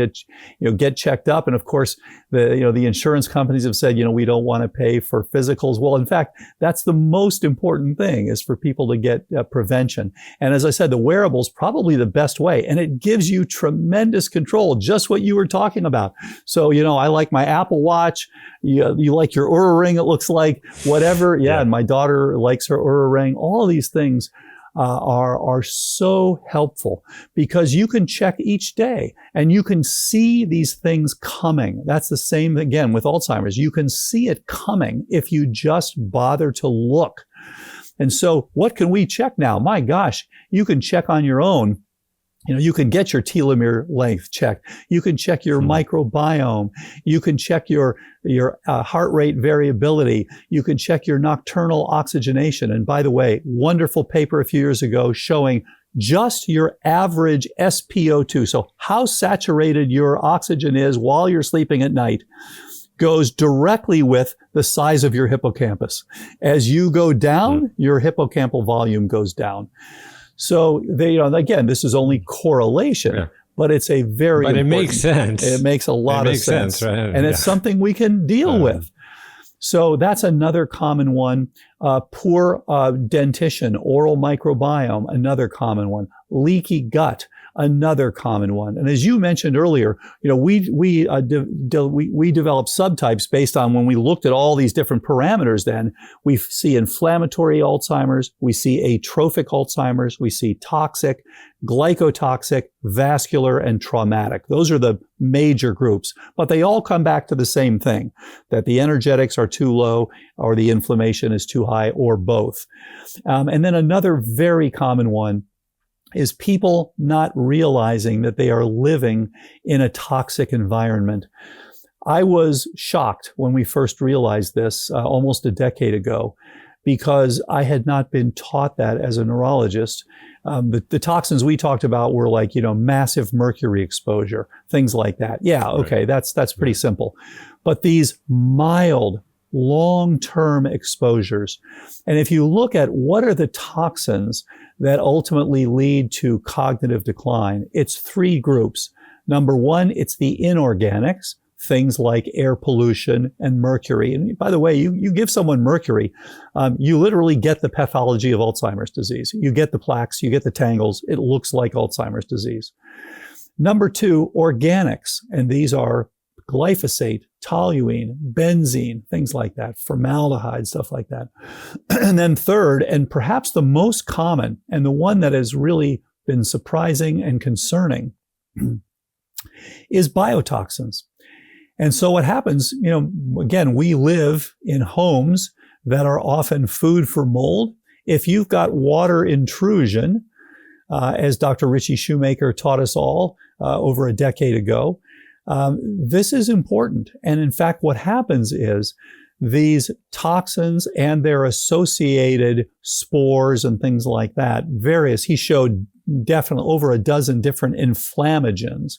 get checked up. And of course, the insurance companies have said, we don't want to pay for physicals. Well, in fact, that's the most important thing, is for people to get prevention. And as I said, the wearable's probably the best way, and it gives you tremendous control, just what you were talking about. So, I like my Apple Watch. You like your Oura Ring, it looks like, whatever. Yeah. And my daughter likes her Oura Ring. All of these things are so helpful because you can check each day and you can see these things coming. That's the same again with Alzheimer's. You can see it coming if you just bother to look. And so what can we check now? My gosh, you can check on your own. You can get your telomere length checked. You can check your microbiome. You can check your heart rate variability. You can check your nocturnal oxygenation. And by the way, wonderful paper a few years ago showing just your average SpO2. So how saturated your oxygen is while you're sleeping at night goes directly with the size of your hippocampus. As you go down, your hippocampal volume goes down. So again, this is only correlation, but it's a very But important, it makes sense. It makes a lot of sense. Right? And it's something we can deal with. So that's another common one. Poor dentition, oral microbiome, another common one. Leaky gut, another common one. And as you mentioned earlier, we developed subtypes based on when we looked at all these different parameters. Then we see inflammatory Alzheimer's, we see atrophic Alzheimer's, we see toxic, glycotoxic, vascular, and traumatic. Those are the major groups, but they all come back to the same thing, that the energetics are too low or the inflammation is too high or both. And then another very common one is people not realizing that they are living in a toxic environment. I was shocked when we first realized this almost a decade ago, because I had not been taught that as a neurologist. The toxins we talked about were like, massive mercury exposure, things like that. Yeah, okay, that's pretty simple. But these mild, long-term exposures, and if you look at what are the toxins that ultimately lead to cognitive decline, it's three groups. Number one, it's the inorganics, things like air pollution and mercury. And by the way, you give someone mercury, you literally get the pathology of Alzheimer's disease. You get the plaques, you get the tangles. It looks like Alzheimer's disease. Number two, organics. And these are glyphosate, toluene, benzene, things like that, formaldehyde, stuff like that. And then third, and perhaps the most common, and the one that has really been surprising and concerning, is biotoxins. And so what happens, again, we live in homes that are often food for mold. If you've got water intrusion, as Dr. Richie Shoemaker taught us all over a decade ago, this is important. And in fact, what happens is these toxins and their associated spores and things like that, he showed definitely over a dozen different inflammagens.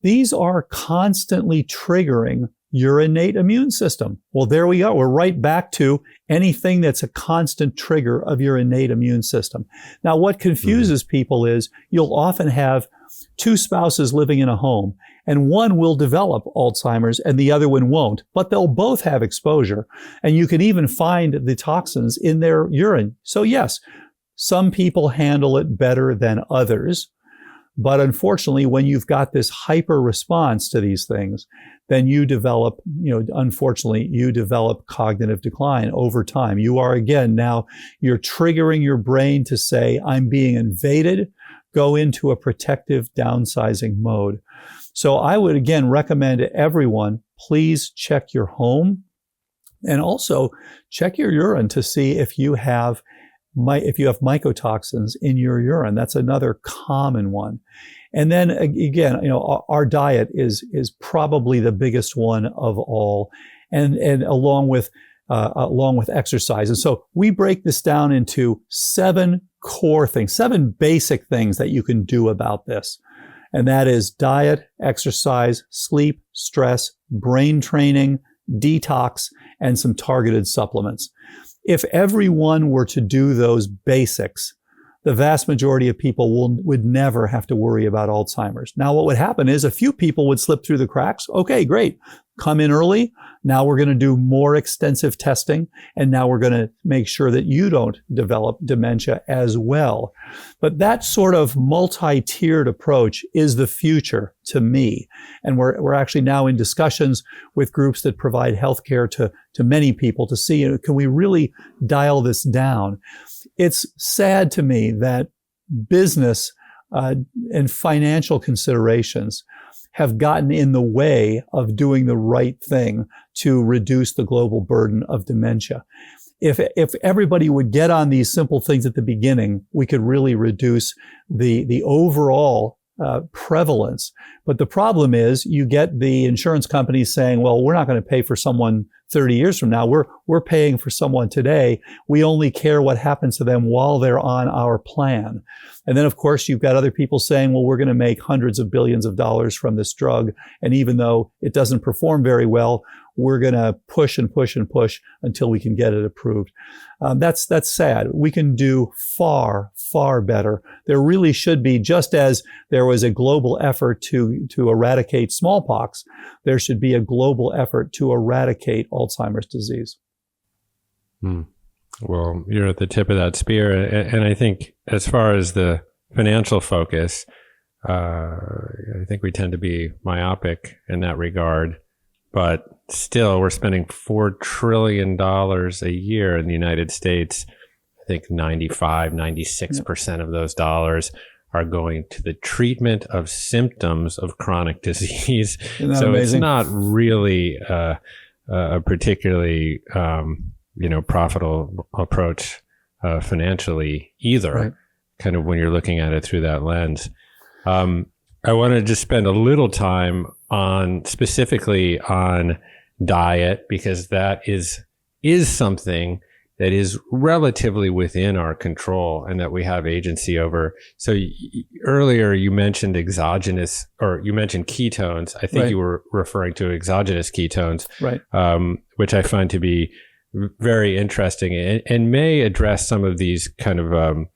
These are constantly triggering your innate immune system. Well, there we go. We're right back to anything that's a constant trigger of your innate immune system. Now, what confuses people is you'll often have two spouses living in a home, and one will develop Alzheimer's and the other one won't, but they'll both have exposure. And you can even find the toxins in their urine. So yes, some people handle it better than others. But unfortunately, when you've got this hyper response to these things, then you develop, unfortunately, you develop cognitive decline over time. You are, again, now you're triggering your brain to say, I'm being invaded, go into a protective downsizing mode. So I would, again, recommend to everyone, please check your home and also check your urine to see if you have mycotoxins in your urine. That's another common one. And then again, our diet is probably the biggest one of all, and along with exercise. And so we break this down into 7 core things, 7 basic things that you can do about this. And that is diet, exercise, sleep, stress, brain training, detox, and some targeted supplements. If everyone were to do those basics, the vast majority of people would never have to worry about Alzheimer's. Now, what would happen is a few people would slip through the cracks. Okay, great. Come in early. Now we're going to do more extensive testing. And now we're going to make sure that you don't develop dementia as well. But that sort of multi-tiered approach is the future to me. And we're actually now in discussions with groups that provide healthcare to many people to see, can we really dial this down? It's sad to me that business and financial considerations have gotten in the way of doing the right thing to reduce the global burden of dementia. If everybody would get on these simple things at the beginning, we could really reduce the overall prevalence. But the problem is you get the insurance companies saying, well, we're not going to pay for someone 30 years from now. We're paying for someone today. We only care what happens to them while they're on our plan. And then, of course, you've got other people saying, well, we're going to make hundreds of billions of dollars from this drug. And even though it doesn't perform very well, we're going to push and push and push until we can get it approved. That's sad. We can do far, far better. There really should be, just as there was a global effort to eradicate smallpox, there should be a global effort to eradicate Alzheimer's disease. Well, you're at the tip of that spear. And I think as far as the financial focus, I think we tend to be myopic in that regard. But still, we're spending $4 trillion a year in the United States. I think 96% of those dollars are going to the treatment of symptoms of chronic disease. Isn't that so amazing? It's not really a particularly profitable approach financially either, Right. kind of when you're looking at it through that lens. I want to just spend a little time specifically on diet, because that is something that is relatively within our control and that we have agency over. So earlier you mentioned exogenous, or you mentioned ketones. I think Right. you were referring to exogenous ketones, Right. which I find to be very interesting and may address some of these kind of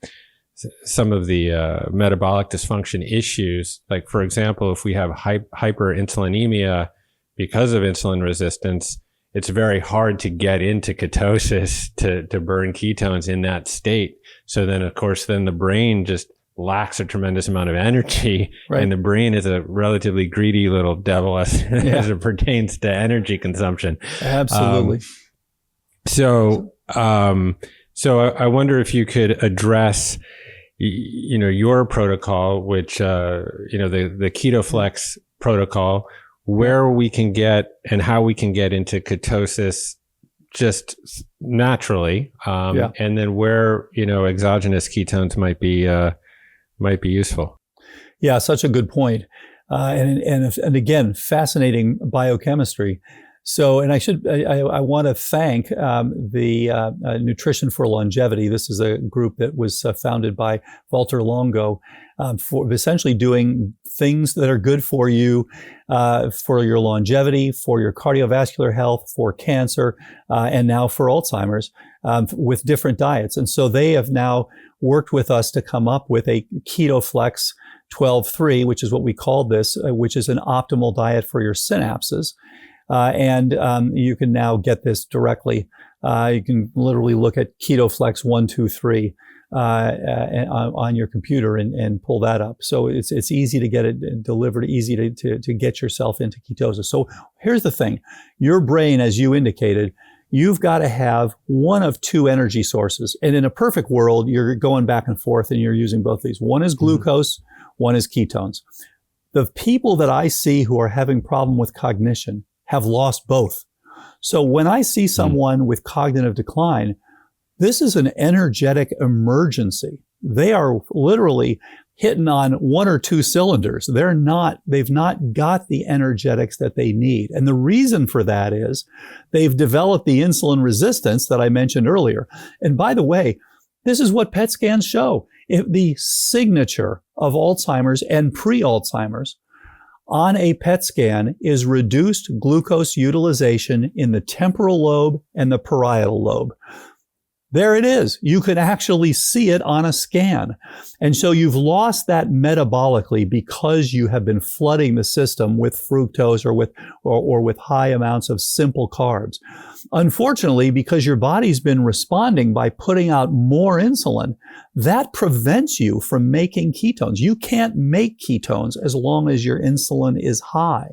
some of the metabolic dysfunction issues. Like, for example, if we have hyperinsulinemia because of insulin resistance, it's very hard to get into ketosis to burn ketones in that state. So then, of course, then the brain just lacks a tremendous amount of energy, Right. and the brain is a relatively greedy little devil as it pertains to energy consumption. Absolutely. So I wonder if you could address, your protocol, which, the KetoFLEX protocol, where we can get and how we can get into ketosis just naturally, and then where, exogenous ketones might be useful. Yeah, such a good point. And again, fascinating biochemistry. So, and I want to thank the Nutrition for Longevity. This is a group that was founded by Walter Longo for essentially doing things that are good for you, for your longevity, for your cardiovascular health, for cancer, and now for Alzheimer's, with different diets. And so they have now worked with us to come up with a KetoFLEX 12-3, which is what we call this, which is an optimal diet for your synapses. And you can now get this directly. You can literally look at KetoFLEX 1, 2, 3 on your computer and pull that up. So it's easy to get it delivered, easy to get yourself into ketosis. So here's the thing. Your brain, as you indicated, you've got to have one of two energy sources. And in a perfect world, you're going back and forth and you're using both these. One is glucose, one is ketones. The people that I see who are having problem with cognition have lost both. So when I see someone with cognitive decline, this is an energetic emergency. They are literally hitting on one or two cylinders. They've not got the energetics that they need. And the reason for that is they've developed the insulin resistance that I mentioned earlier. And by the way, this is what PET scans show. If the signature of Alzheimer's and pre-Alzheimer's on a PET scan is reduced glucose utilization in the temporal lobe and the parietal lobe. There it is. You can actually see it on a scan. And so you've lost that metabolically because you have been flooding the system with fructose or with high amounts of simple carbs. Unfortunately, because your body's been responding by putting out more insulin, that prevents you from making ketones. You can't make ketones as long as your insulin is high.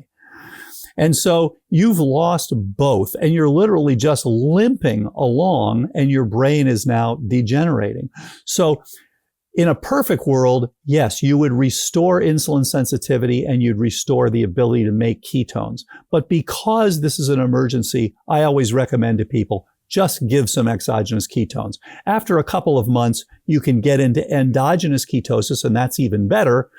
And so you've lost both, and you're literally just limping along, and your brain is now degenerating. So in a perfect world, yes, you would restore insulin sensitivity and you'd restore the ability to make ketones. But because this is an emergency, I always recommend to people, just give some exogenous ketones. After a couple of months, you can get into endogenous ketosis, and that's even better.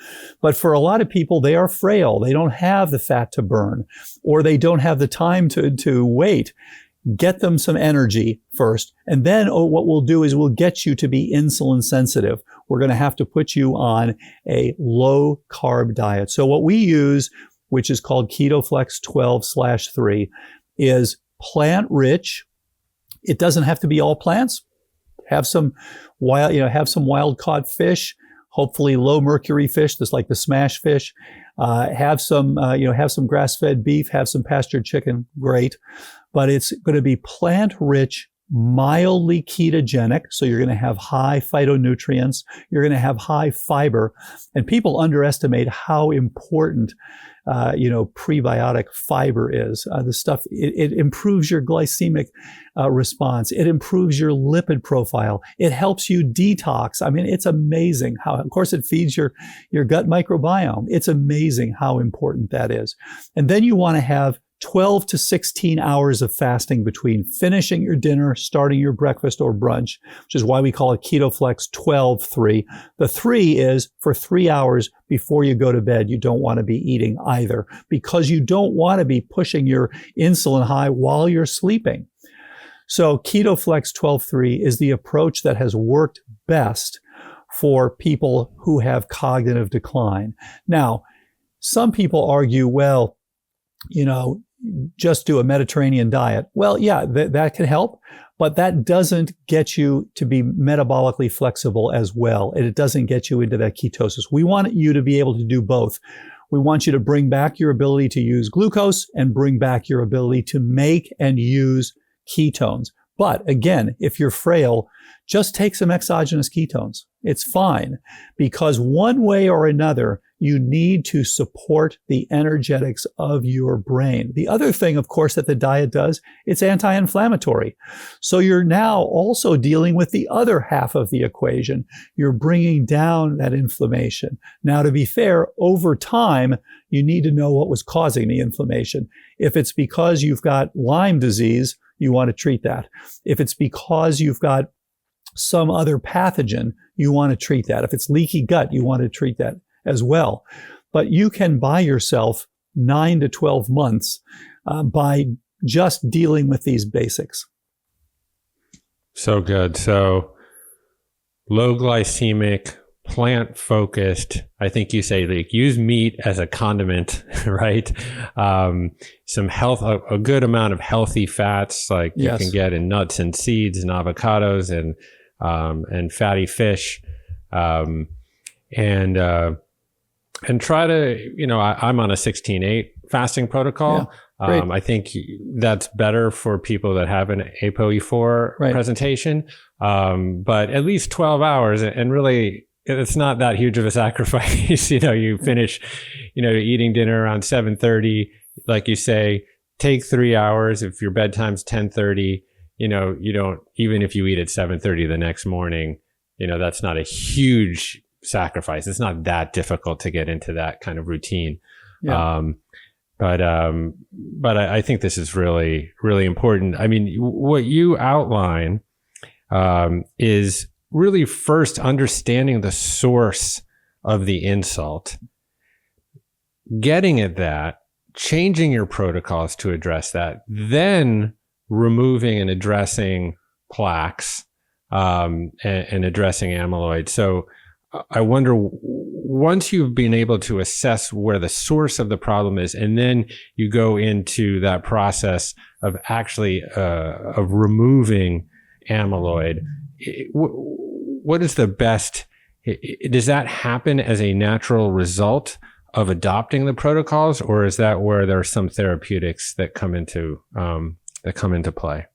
But for a lot of people, they are frail. They don't have the fat to burn, or they don't have the time to wait. Get them some energy first. And then what we'll do is we'll get you to be insulin sensitive. We're going to have to put you on a low carb diet. So what we use, which is called KetoFLEX 12/3, is plant rich. It doesn't have to be all plants. Have some wild caught fish, hopefully low mercury fish, just like the smash fish. Have some grass-fed beef, have some pastured chicken, great. But it's going to be plant rich, mildly ketogenic. So you're going to have high phytonutrients. You're going to have high fiber. And people underestimate how important prebiotic fiber is. The stuff, it improves your glycemic response. It improves your lipid profile. It helps you detox. I mean, it's amazing how, of course, it feeds your gut microbiome. It's amazing how important that is. And then you want to have 12 to 16 hours of fasting between finishing your dinner, starting your breakfast or brunch, which is why we call it KetoFLEX 12/3. The 3 is for 3 hours before you go to bed. You don't want to be eating either, because you don't want to be pushing your insulin high while you're sleeping. So KetoFLEX 12/3 is the approach that has worked best for people who have cognitive decline. Now, some people argue, well, just do a Mediterranean diet. Well, yeah, that can help, but that doesn't get you to be metabolically flexible as well. And it doesn't get you into that ketosis. We want you to be able to do both. We want you to bring back your ability to use glucose and bring back your ability to make and use ketones. But again, if you're frail, just take some exogenous ketones. It's fine, because one way or another, you need to support the energetics of your brain. The other thing, of course, that the diet does, it's anti-inflammatory. So you're now also dealing with the other half of the equation. You're bringing down that inflammation. Now, to be fair, over time, you need to know what was causing the inflammation. If it's because you've got Lyme disease, you want to treat that. If it's because you've got some other pathogen, you want to treat that. If it's leaky gut, you want to treat that as well. But you can buy yourself 9 to 12 months by just dealing with these basics. So good. So low glycemic, plant focused. I think you say like use meat as a condiment, right? Some health, a good amount of healthy fats like you can get in nuts and seeds and avocados and fatty fish. And try to, I'm on a 16/8 fasting protocol. Yeah, I think that's better for people that have an ApoE4 presentation. But at least 12 hours, and really, it's not that huge of a sacrifice. You finish, eating dinner around 7:30, like you say, take 3 hours. If your bedtime's 10:30, you don't, even if you eat at 7:30 the next morning, that's not a huge sacrifice. It's not that difficult to get into that kind of routine. Yeah. But I think this is really, really important. I mean, what you outline is really first understanding the source of the insult, getting at that, changing your protocols to address that, then removing and addressing plaques and addressing amyloid. So I wonder, once you've been able to assess where the source of the problem is, and then you go into that process of actually of removing amyloid, what is the best? Does that happen as a natural result of adopting the protocols, or is that where there are some therapeutics that come into play?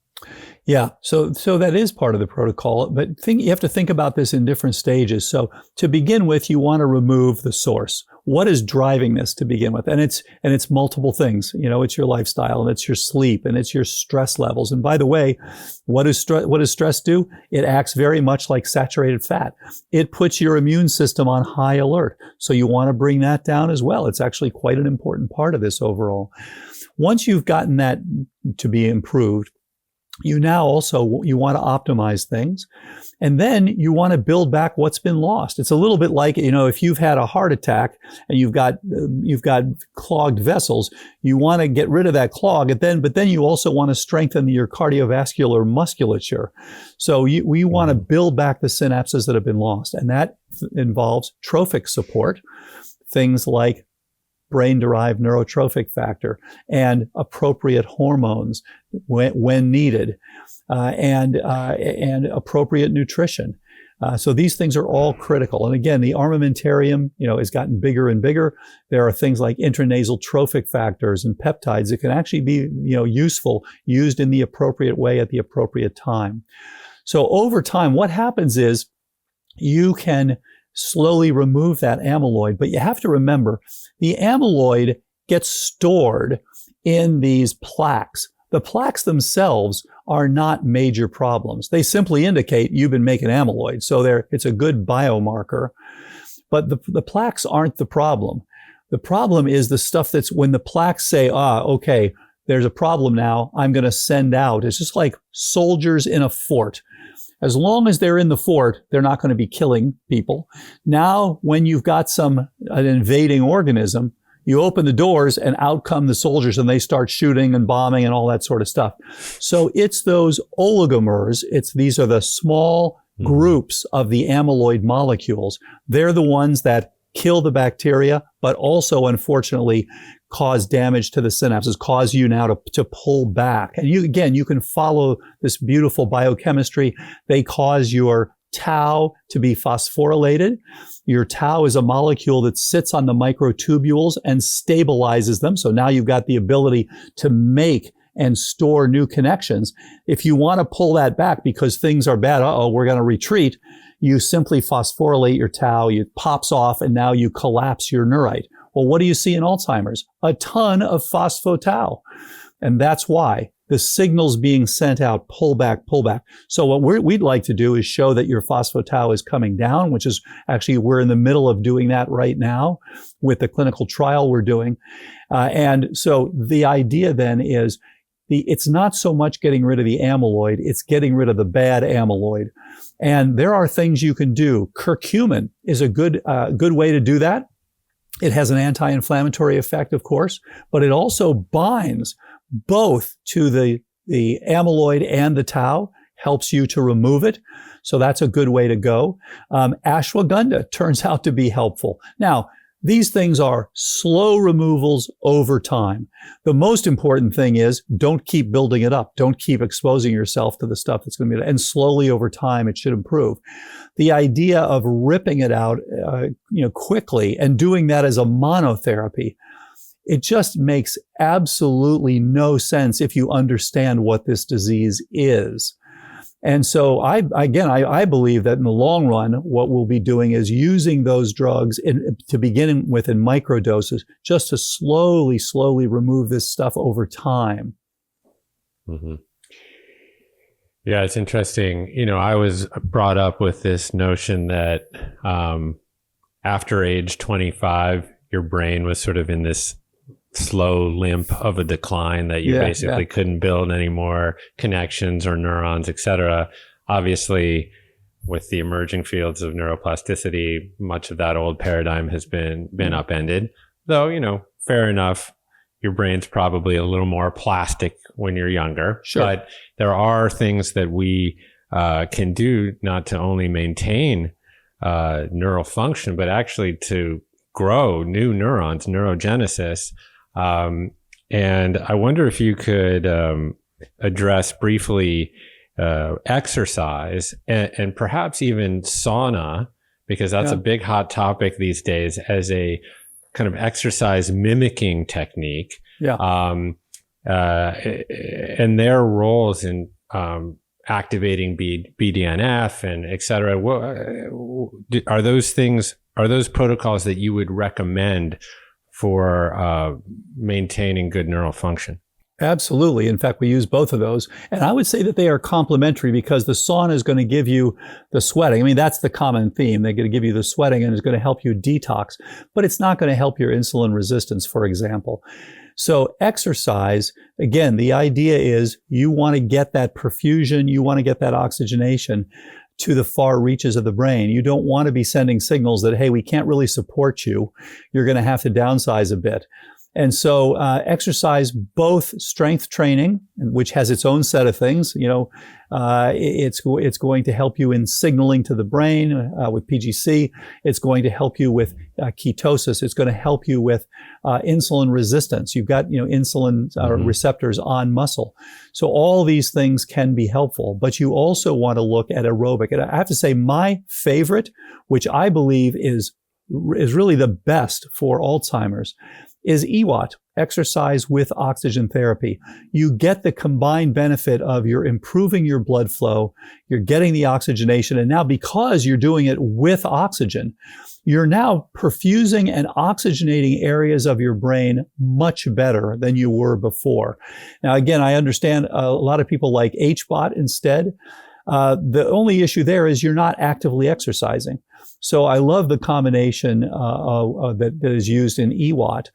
Yeah, so that is part of the protocol, but you have to think about this in different stages. So to begin with, you want to remove the source. What is driving this to begin with? And it's multiple things. It's your lifestyle, and it's your sleep, and it's your stress levels. And by the way, what does stress do? It acts very much like saturated fat. It puts your immune system on high alert. So you want to bring that down as well. It's actually quite an important part of this overall. Once you've gotten that to be improved, you want to optimize things, and then you want to build back what's been lost. It's a little bit like, if you've had a heart attack and you've got clogged vessels, you want to get rid of that clog, but then you also want to strengthen your cardiovascular musculature. So we want to build back the synapses that have been lost, and that involves trophic support, things like brain-derived neurotrophic factor and appropriate hormones when needed, and appropriate nutrition. So these things are all critical. And again, the armamentarium, has gotten bigger and bigger. There are things like intranasal trophic factors and peptides that can actually be, useful, used in the appropriate way at the appropriate time. So over time, what happens is you can slowly remove that amyloid, but you have to remember the amyloid gets stored in these plaques. The plaques themselves are not major problems. They simply indicate you've been making amyloid. So it's a good biomarker, but the plaques aren't the problem. The problem is the stuff that's when the plaques say, okay, there's a problem now, I'm going to send out. It's just like soldiers in a fort. As long as they're in the fort, they're not going to be killing people. Now, when you've got an invading organism, you open the doors and out come the soldiers and they start shooting and bombing and all that sort of stuff. So it's those oligomers. These are the small groups of the amyloid molecules. They're the ones that kill the bacteria, but also, unfortunately, cause damage to the synapses, cause you now to pull back. And you can follow this beautiful biochemistry. They cause your tau to be phosphorylated. Your tau is a molecule that sits on the microtubules and stabilizes them. So now you've got the ability to make and store new connections. If you want to pull that back because things are bad, we're going to retreat, you simply phosphorylate your tau, it pops off, and now you collapse your neurite. Well, what do you see in Alzheimer's? A ton of phosphotau. And that's why the signals being sent out, pull back, pull back. So what we'd like to do is show that your phosphotau is coming down, which is actually, we're in the middle of doing that right now with the clinical trial we're doing. And so the idea then is it's not so much getting rid of the amyloid, it's getting rid of the bad amyloid. And there are things you can do. Curcumin is a good way to do that. It has an anti-inflammatory effect, of course, but it also binds both to the amyloid and the tau, helps you to remove it. So that's a good way to go. Ashwagandha turns out to be helpful. Now, these things are slow removals over time. The most important thing is don't keep building it up. Don't keep exposing yourself to the stuff that's going to be, and slowly over time, it should improve. The idea of ripping it out, quickly and doing that as a monotherapy, it just makes absolutely no sense if you understand what this disease is. And so I believe that in the long run, what we'll be doing is using those drugs to begin with in microdoses, just to slowly remove this stuff over time. Mm-hmm. Yeah, it's interesting. I was brought up with this notion that after age 25, your brain was sort of in this slow limp of a decline, that you basically couldn't build any more connections or neurons, et cetera. Obviously, with the emerging fields of neuroplasticity, much of that old paradigm has been upended. Though, fair enough, your brain's probably a little more plastic when you're younger. Sure. But there are things that we can do not to only maintain neural function, but actually to grow new neurons, neurogenesis. And I wonder if you could address briefly exercise and perhaps even sauna, because that's a big hot topic these days as a kind of exercise mimicking technique. And their roles in activating BDNF and et cetera. Are those protocols that you would recommend for maintaining good neural function? Absolutely. In fact, we use both of those. And I would say that they are complementary, because the sauna is going to give you the sweating. I mean, that's the common theme. They're going to give you the sweating and it's going to help you detox, but it's not going to help your insulin resistance, for example. So exercise, again, the idea is you want to get that perfusion, you want to get that oxygenation to the far reaches of the brain. You don't want to be sending signals that, hey, we can't really support you. You're going to have to downsize a bit. And so exercise, both strength training, which has its own set of things. It's going to help you in signaling to the brain with PGC. It's going to help you with ketosis. It's going to help you with insulin resistance. You've got insulin receptors on muscle. So all these things can be helpful, but you also want to look at aerobic. And I have to say, my favorite, which I believe is really the best for Alzheimer's, is EWOT, exercise with oxygen therapy. You get the combined benefit of you're improving your blood flow, you're getting the oxygenation, and now because you're doing it with oxygen, you're now perfusing and oxygenating areas of your brain much better than you were before. Now, again, I understand a lot of people like HBOT instead. The only issue there is you're not actively exercising. So I love the combination that is used in EWOT.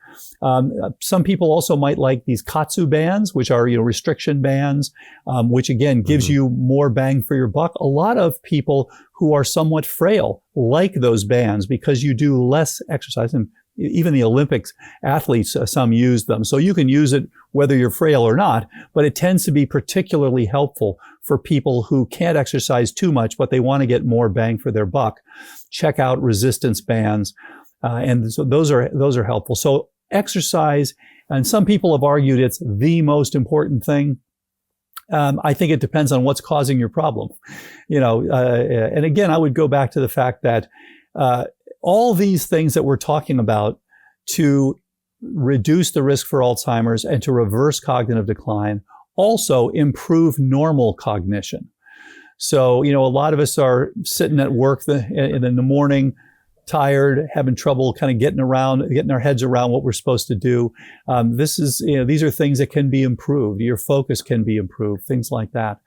Some people also might like these KATSU bands, which are restriction bands, which again gives you more bang for your buck. A lot of people who are somewhat frail like those bands because you do less exercise, and even the Olympics athletes, some use them. So you can use it whether you're frail or not, but it tends to be particularly helpful for people who can't exercise too much, but they want to get more bang for their buck. Check out resistance bands. And so those are helpful. So exercise, and some people have argued it's the most important thing. I think it depends on what's causing your problem. And again, I would go back to the fact that all these things that we're talking about to reduce the risk for Alzheimer's and to reverse cognitive decline also improve normal cognition. So, a lot of us are sitting at work in the morning, tired, having trouble kind of getting our heads around what we're supposed to do. These are things that can be improved. Your focus can be improved, things like that.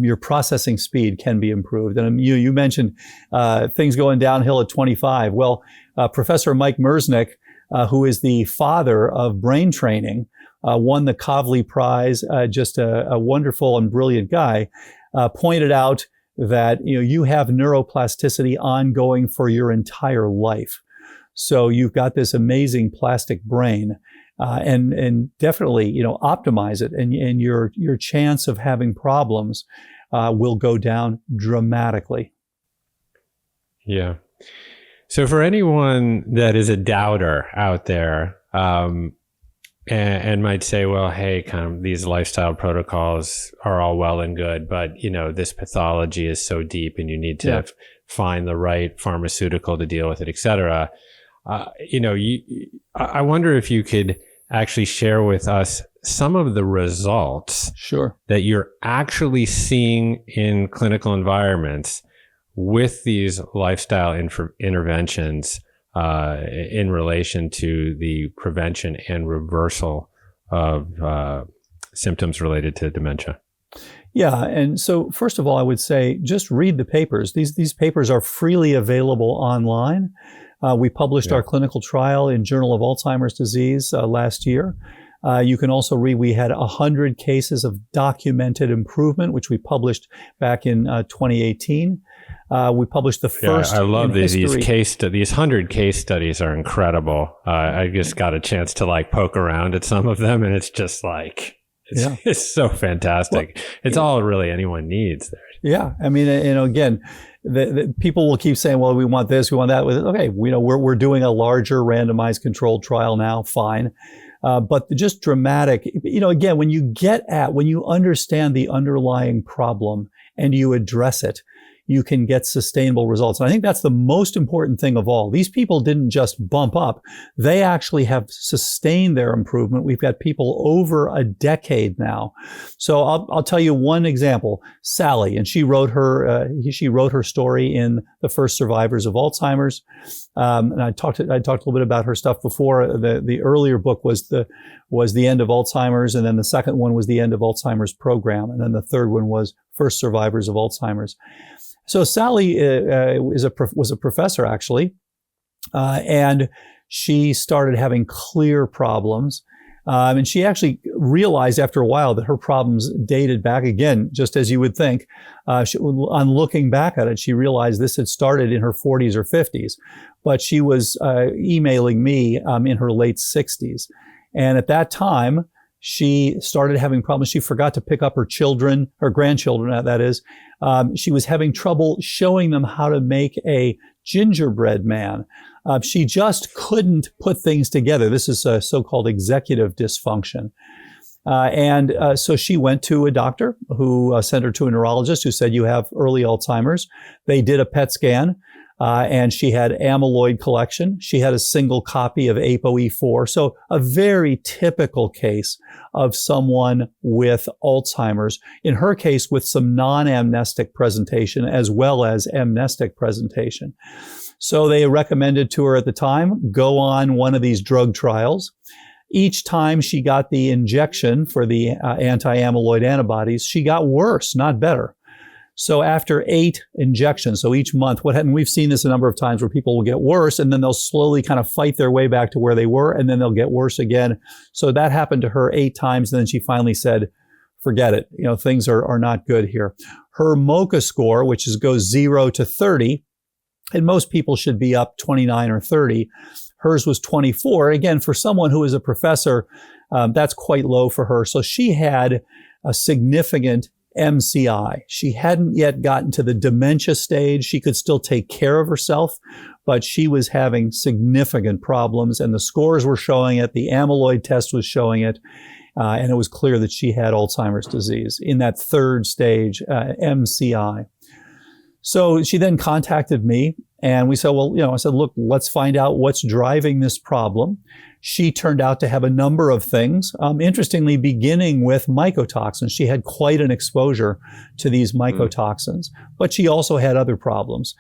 Your processing speed can be improved. And you mentioned things going downhill at 25. Well, Professor Mike Mersnick, who is the father of brain training, won the Kavli Prize, just a wonderful and brilliant guy, pointed out that you have neuroplasticity ongoing for your entire life. So you've got this amazing plastic brain, and definitely optimize it, and your chance of having problems will go down dramatically. Yeah. So for anyone that is a doubter out there, and might say, well, hey, kind of these lifestyle protocols are all well and good, but this pathology is so deep and you need to find the right pharmaceutical to deal with it, et cetera. I wonder if you could actually share with us some of the results that you're actually seeing in clinical environments with these lifestyle interventions in relation to the prevention and reversal of symptoms related to dementia. Yeah, and so first of all, I would say just read the papers. These papers are freely available online. We published our clinical trial in Journal of Alzheimer's Disease last year. You can also read, we had 100 cases of documented improvement, which we published back in 2018. We published the first. I love these 100 case studies are incredible. I just got a chance to poke around at some of them, and it's just it's so fantastic. Well, it's all really anyone needs there. Yeah, I mean, again, the people will keep saying, well, we want this, we want that. Okay, we're doing a larger randomized controlled trial now. Fine. But just dramatic, again, when you understand the underlying problem and you address it, you can get sustainable results. And I think that's the most important thing of all. These people didn't just bump up. They actually have sustained their improvement. We've got people over a decade now. So I'll tell you one example, Sally, and she wrote her story in The First Survivors of Alzheimer's. And I talked a little bit about her stuff before. The earlier book was the End of Alzheimer's, and then the second one was the End of Alzheimer's Program, and then the third one was First Survivors of Alzheimer's. So Sally was a professor, actually, and she started having clear problems. And she actually realized after a while that her problems dated back, again, just as you would think. On looking back at it, she realized this had started in her 40s or 50s, but she was emailing me in her late 60s. And at that time, she started having problems. She forgot to pick up her grandchildren, that is. She was having trouble showing them how to make a gingerbread man. She just couldn't put things together. This is a so-called executive dysfunction. So she went to a doctor who sent her to a neurologist who said, you have early Alzheimer's. They did a PET scan. And she had amyloid collection. She had a single copy of ApoE4. So a very typical case of someone with Alzheimer's. In her case, with some non-amnestic presentation as well as amnestic presentation. So they recommended to her at the time, go on one of these drug trials. Each time she got the injection for the anti-amyloid antibodies, she got worse, not better. So after 8 injections, so each month, and we've seen this a number of times where people will get worse and then they'll slowly kind of fight their way back to where they were and then they'll get worse again. So that happened to her 8 times. And then she finally said, forget it. Things are not good here. Her MoCA score, which goes 0 to 30, and most people should be up 29 or 30. Hers was 24. Again, for someone who is a professor, that's quite low for her. So she had a significant MCI. She hadn't yet gotten to the dementia stage. She could still take care of herself, but she was having significant problems, and the scores were showing it. The amyloid test was showing it, and it was clear that she had Alzheimer's disease in that third stage, MCI. So she then contacted me, and we said, I said, look, let's find out what's driving this problem. She turned out to have a number of things, interestingly, beginning with mycotoxins. She had quite an exposure to these mycotoxins, but she also had other problems.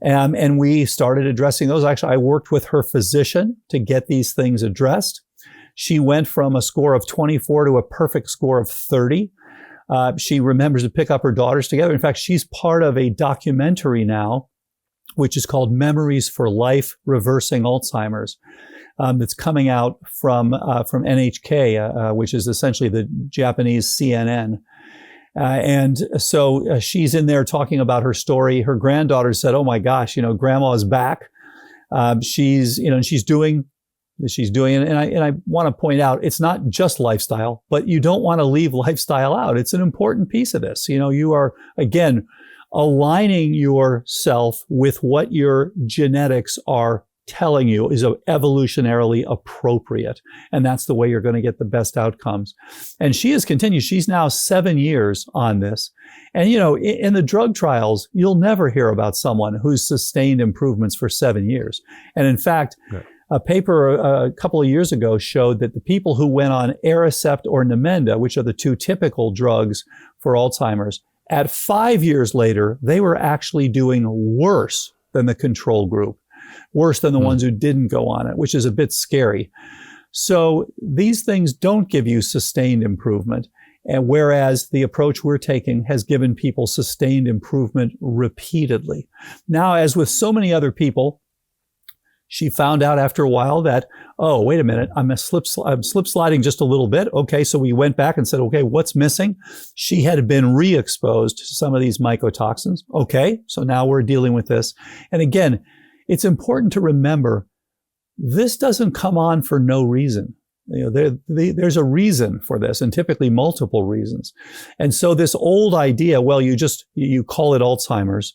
And we started addressing those. Actually, I worked with her physician to get these things addressed. She went from a score of 24 to a perfect score of 30. She remembers to pick up her daughters together. In fact, she's part of a documentary now, which is called Memories for Life, Reversing Alzheimer's. That's coming out from NHK, which is essentially the Japanese CNN. And so she's in there talking about her story. Her granddaughter said, "Oh my gosh, Grandma is back. She's doing." And I want to point out, it's not just lifestyle, but you don't want to leave lifestyle out. It's an important piece of this. You are, again, aligning yourself with what your genetics are telling you is evolutionarily appropriate. And that's the way you're going to get the best outcomes. And she has continued. She's now 7 years on this. And, in the drug trials, you'll never hear about someone who's sustained improvements for 7 years. And in fact, a paper a couple of years ago showed that the people who went on Aricept or Namenda, which are the two typical drugs for Alzheimer's, at 5 years later, they were actually doing worse than the control group, worse than the ones who didn't go on it, which is a bit scary. So these things don't give you sustained improvement. And whereas the approach we're taking has given people sustained improvement repeatedly. Now, as with so many other people, she found out after a while that, oh, wait a minute, I'm slip sliding just a little bit. Okay, so we went back and said, okay, what's missing? She had been re-exposed to some of these mycotoxins. Okay, so now we're dealing with this. And again, it's important to remember, this doesn't come on for no reason. There's a reason for this, and typically multiple reasons. And so this old idea, well, you call it Alzheimer's,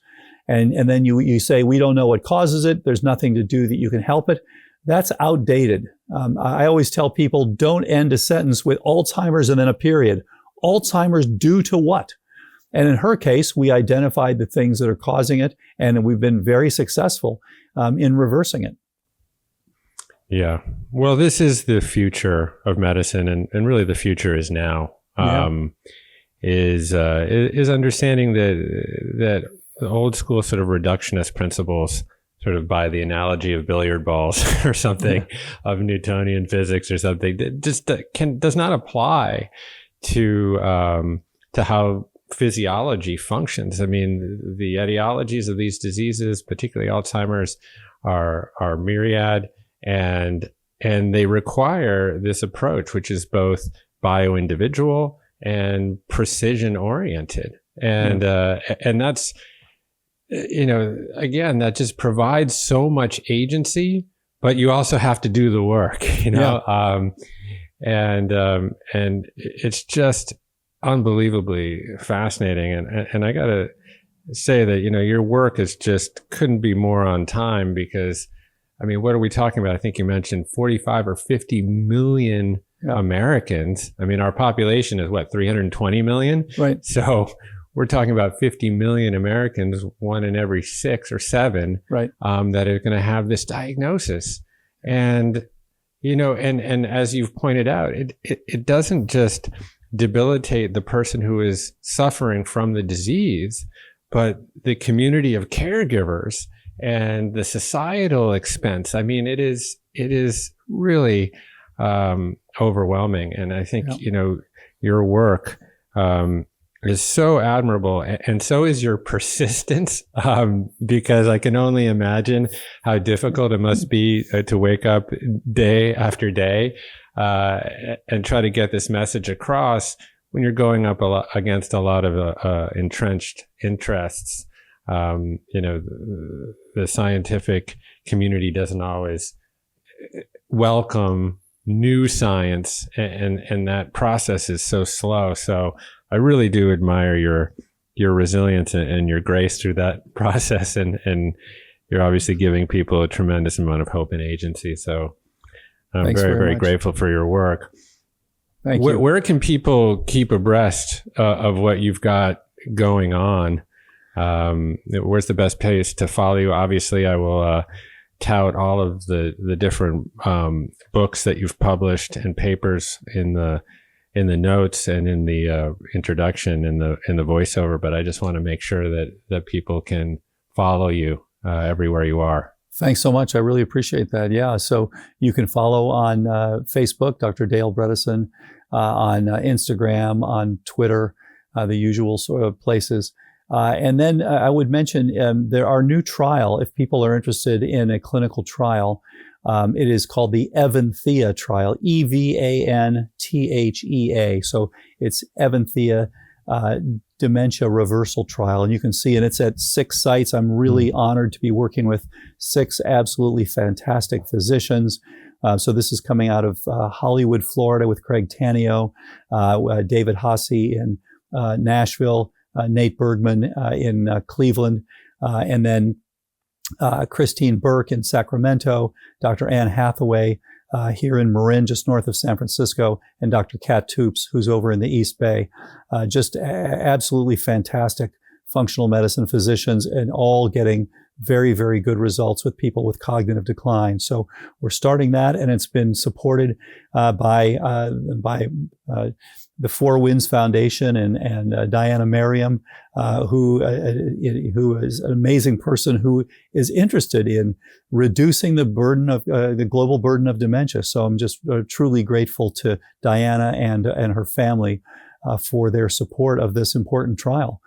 and then you say, we don't know what causes it. There's nothing to do that you can help it. That's outdated. I always tell people, don't end a sentence with Alzheimer's and then a period. Alzheimer's due to what? And in her case, we identified the things that are causing it, and we've been very successful in reversing it. Yeah. Well, this is the future of medicine, and really the future is now. Is understanding that the old school sort of reductionist principles, sort of by the analogy of billiard balls or something, of Newtonian physics or something, that just does not apply to how physiology functions. I mean, the etiologies of these diseases, particularly Alzheimer's, are myriad, and they require this approach, which is both bio-individual and precision oriented. And that's, again, that just provides so much agency, but you also have to do the work, and it's just unbelievably fascinating. And I gotta say that, your work is just couldn't be more on time, because, I mean, what are we talking about? I think you mentioned 45 or 50 million Americans. I mean, our population is 320 million? Right. So we're talking about 50 million Americans, 1 in every 6 or 7, right, that are going to have this diagnosis. And, and as you've pointed out, it doesn't just debilitate the person who is suffering from the disease, but the community of caregivers and the societal expense. I mean, it is really overwhelming. And I think, your work is so admirable, and so is your persistence, because I can only imagine how difficult it must be to wake up day after day and try to get this message across when you're going up against a lot of entrenched interests. The scientific community doesn't always welcome new science, and that process is so slow. So I really do admire your resilience and your grace through that process, and you're obviously giving people a tremendous amount of hope and agency. So I'm very grateful for your work. Thank you. Where can people keep abreast of what you've got going on? Where's the best place to follow you? Obviously, I will tout all of the different books that you've published and papers in the notes and in the introduction in the voiceover, but I just want to make sure that people can follow you everywhere you are. Thanks so much. I really appreciate that. Yeah. So you can follow on Facebook, Dr. Dale Bredesen, on Instagram, on Twitter, the usual sort of places. And then I would mention there are new trial, if people are interested in a clinical trial. It is called the Evanthea trial, Evanthea. So it's Evanthea dementia reversal trial. And you can see, and it's at 6 sites. I'm really honored to be working with 6 absolutely fantastic physicians. So this is coming out of Hollywood, Florida with Craig Tanio, David Hasse in Nashville, Nate Bergman in Cleveland, and then Christine Burke in Sacramento, Dr. Ann Hathaway here in Marin, just north of San Francisco, and Dr. Kat Toops, who's over in the East Bay. Just absolutely fantastic functional medicine physicians, and all getting very, very good results with people with cognitive decline. So we're starting that, and it's been supported by the Four Winds Foundation and Diana Merriam, who is an amazing person who is interested in reducing the burden of the global burden of dementia. So I'm just truly grateful to Diana and her family for their support of this important trial.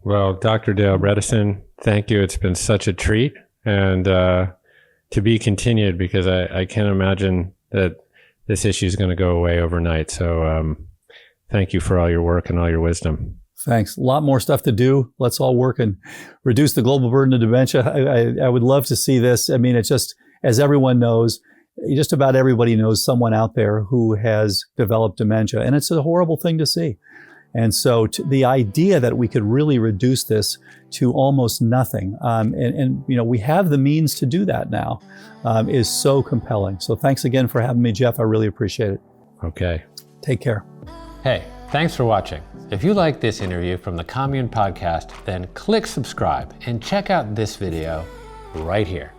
Well, Dr. Dale Bredesen, thank you. It's been such a treat, and to be continued, because I can't imagine that this issue is going to go away overnight. So thank you for all your work and all your wisdom. Thanks. A lot more stuff to do. Let's all work and reduce the global burden of dementia. I would love to see this. I mean, it's just, as everyone knows, just about everybody knows someone out there who has developed dementia, and it's a horrible thing to see. And so the idea that we could really reduce this to almost nothing, and you know, we have the means to do that now, is so compelling. So thanks again for having me, Jeff. I really appreciate it. Okay. Take care. Hey, thanks for watching. If you like this interview from the Commune podcast, then click subscribe and check out this video right here.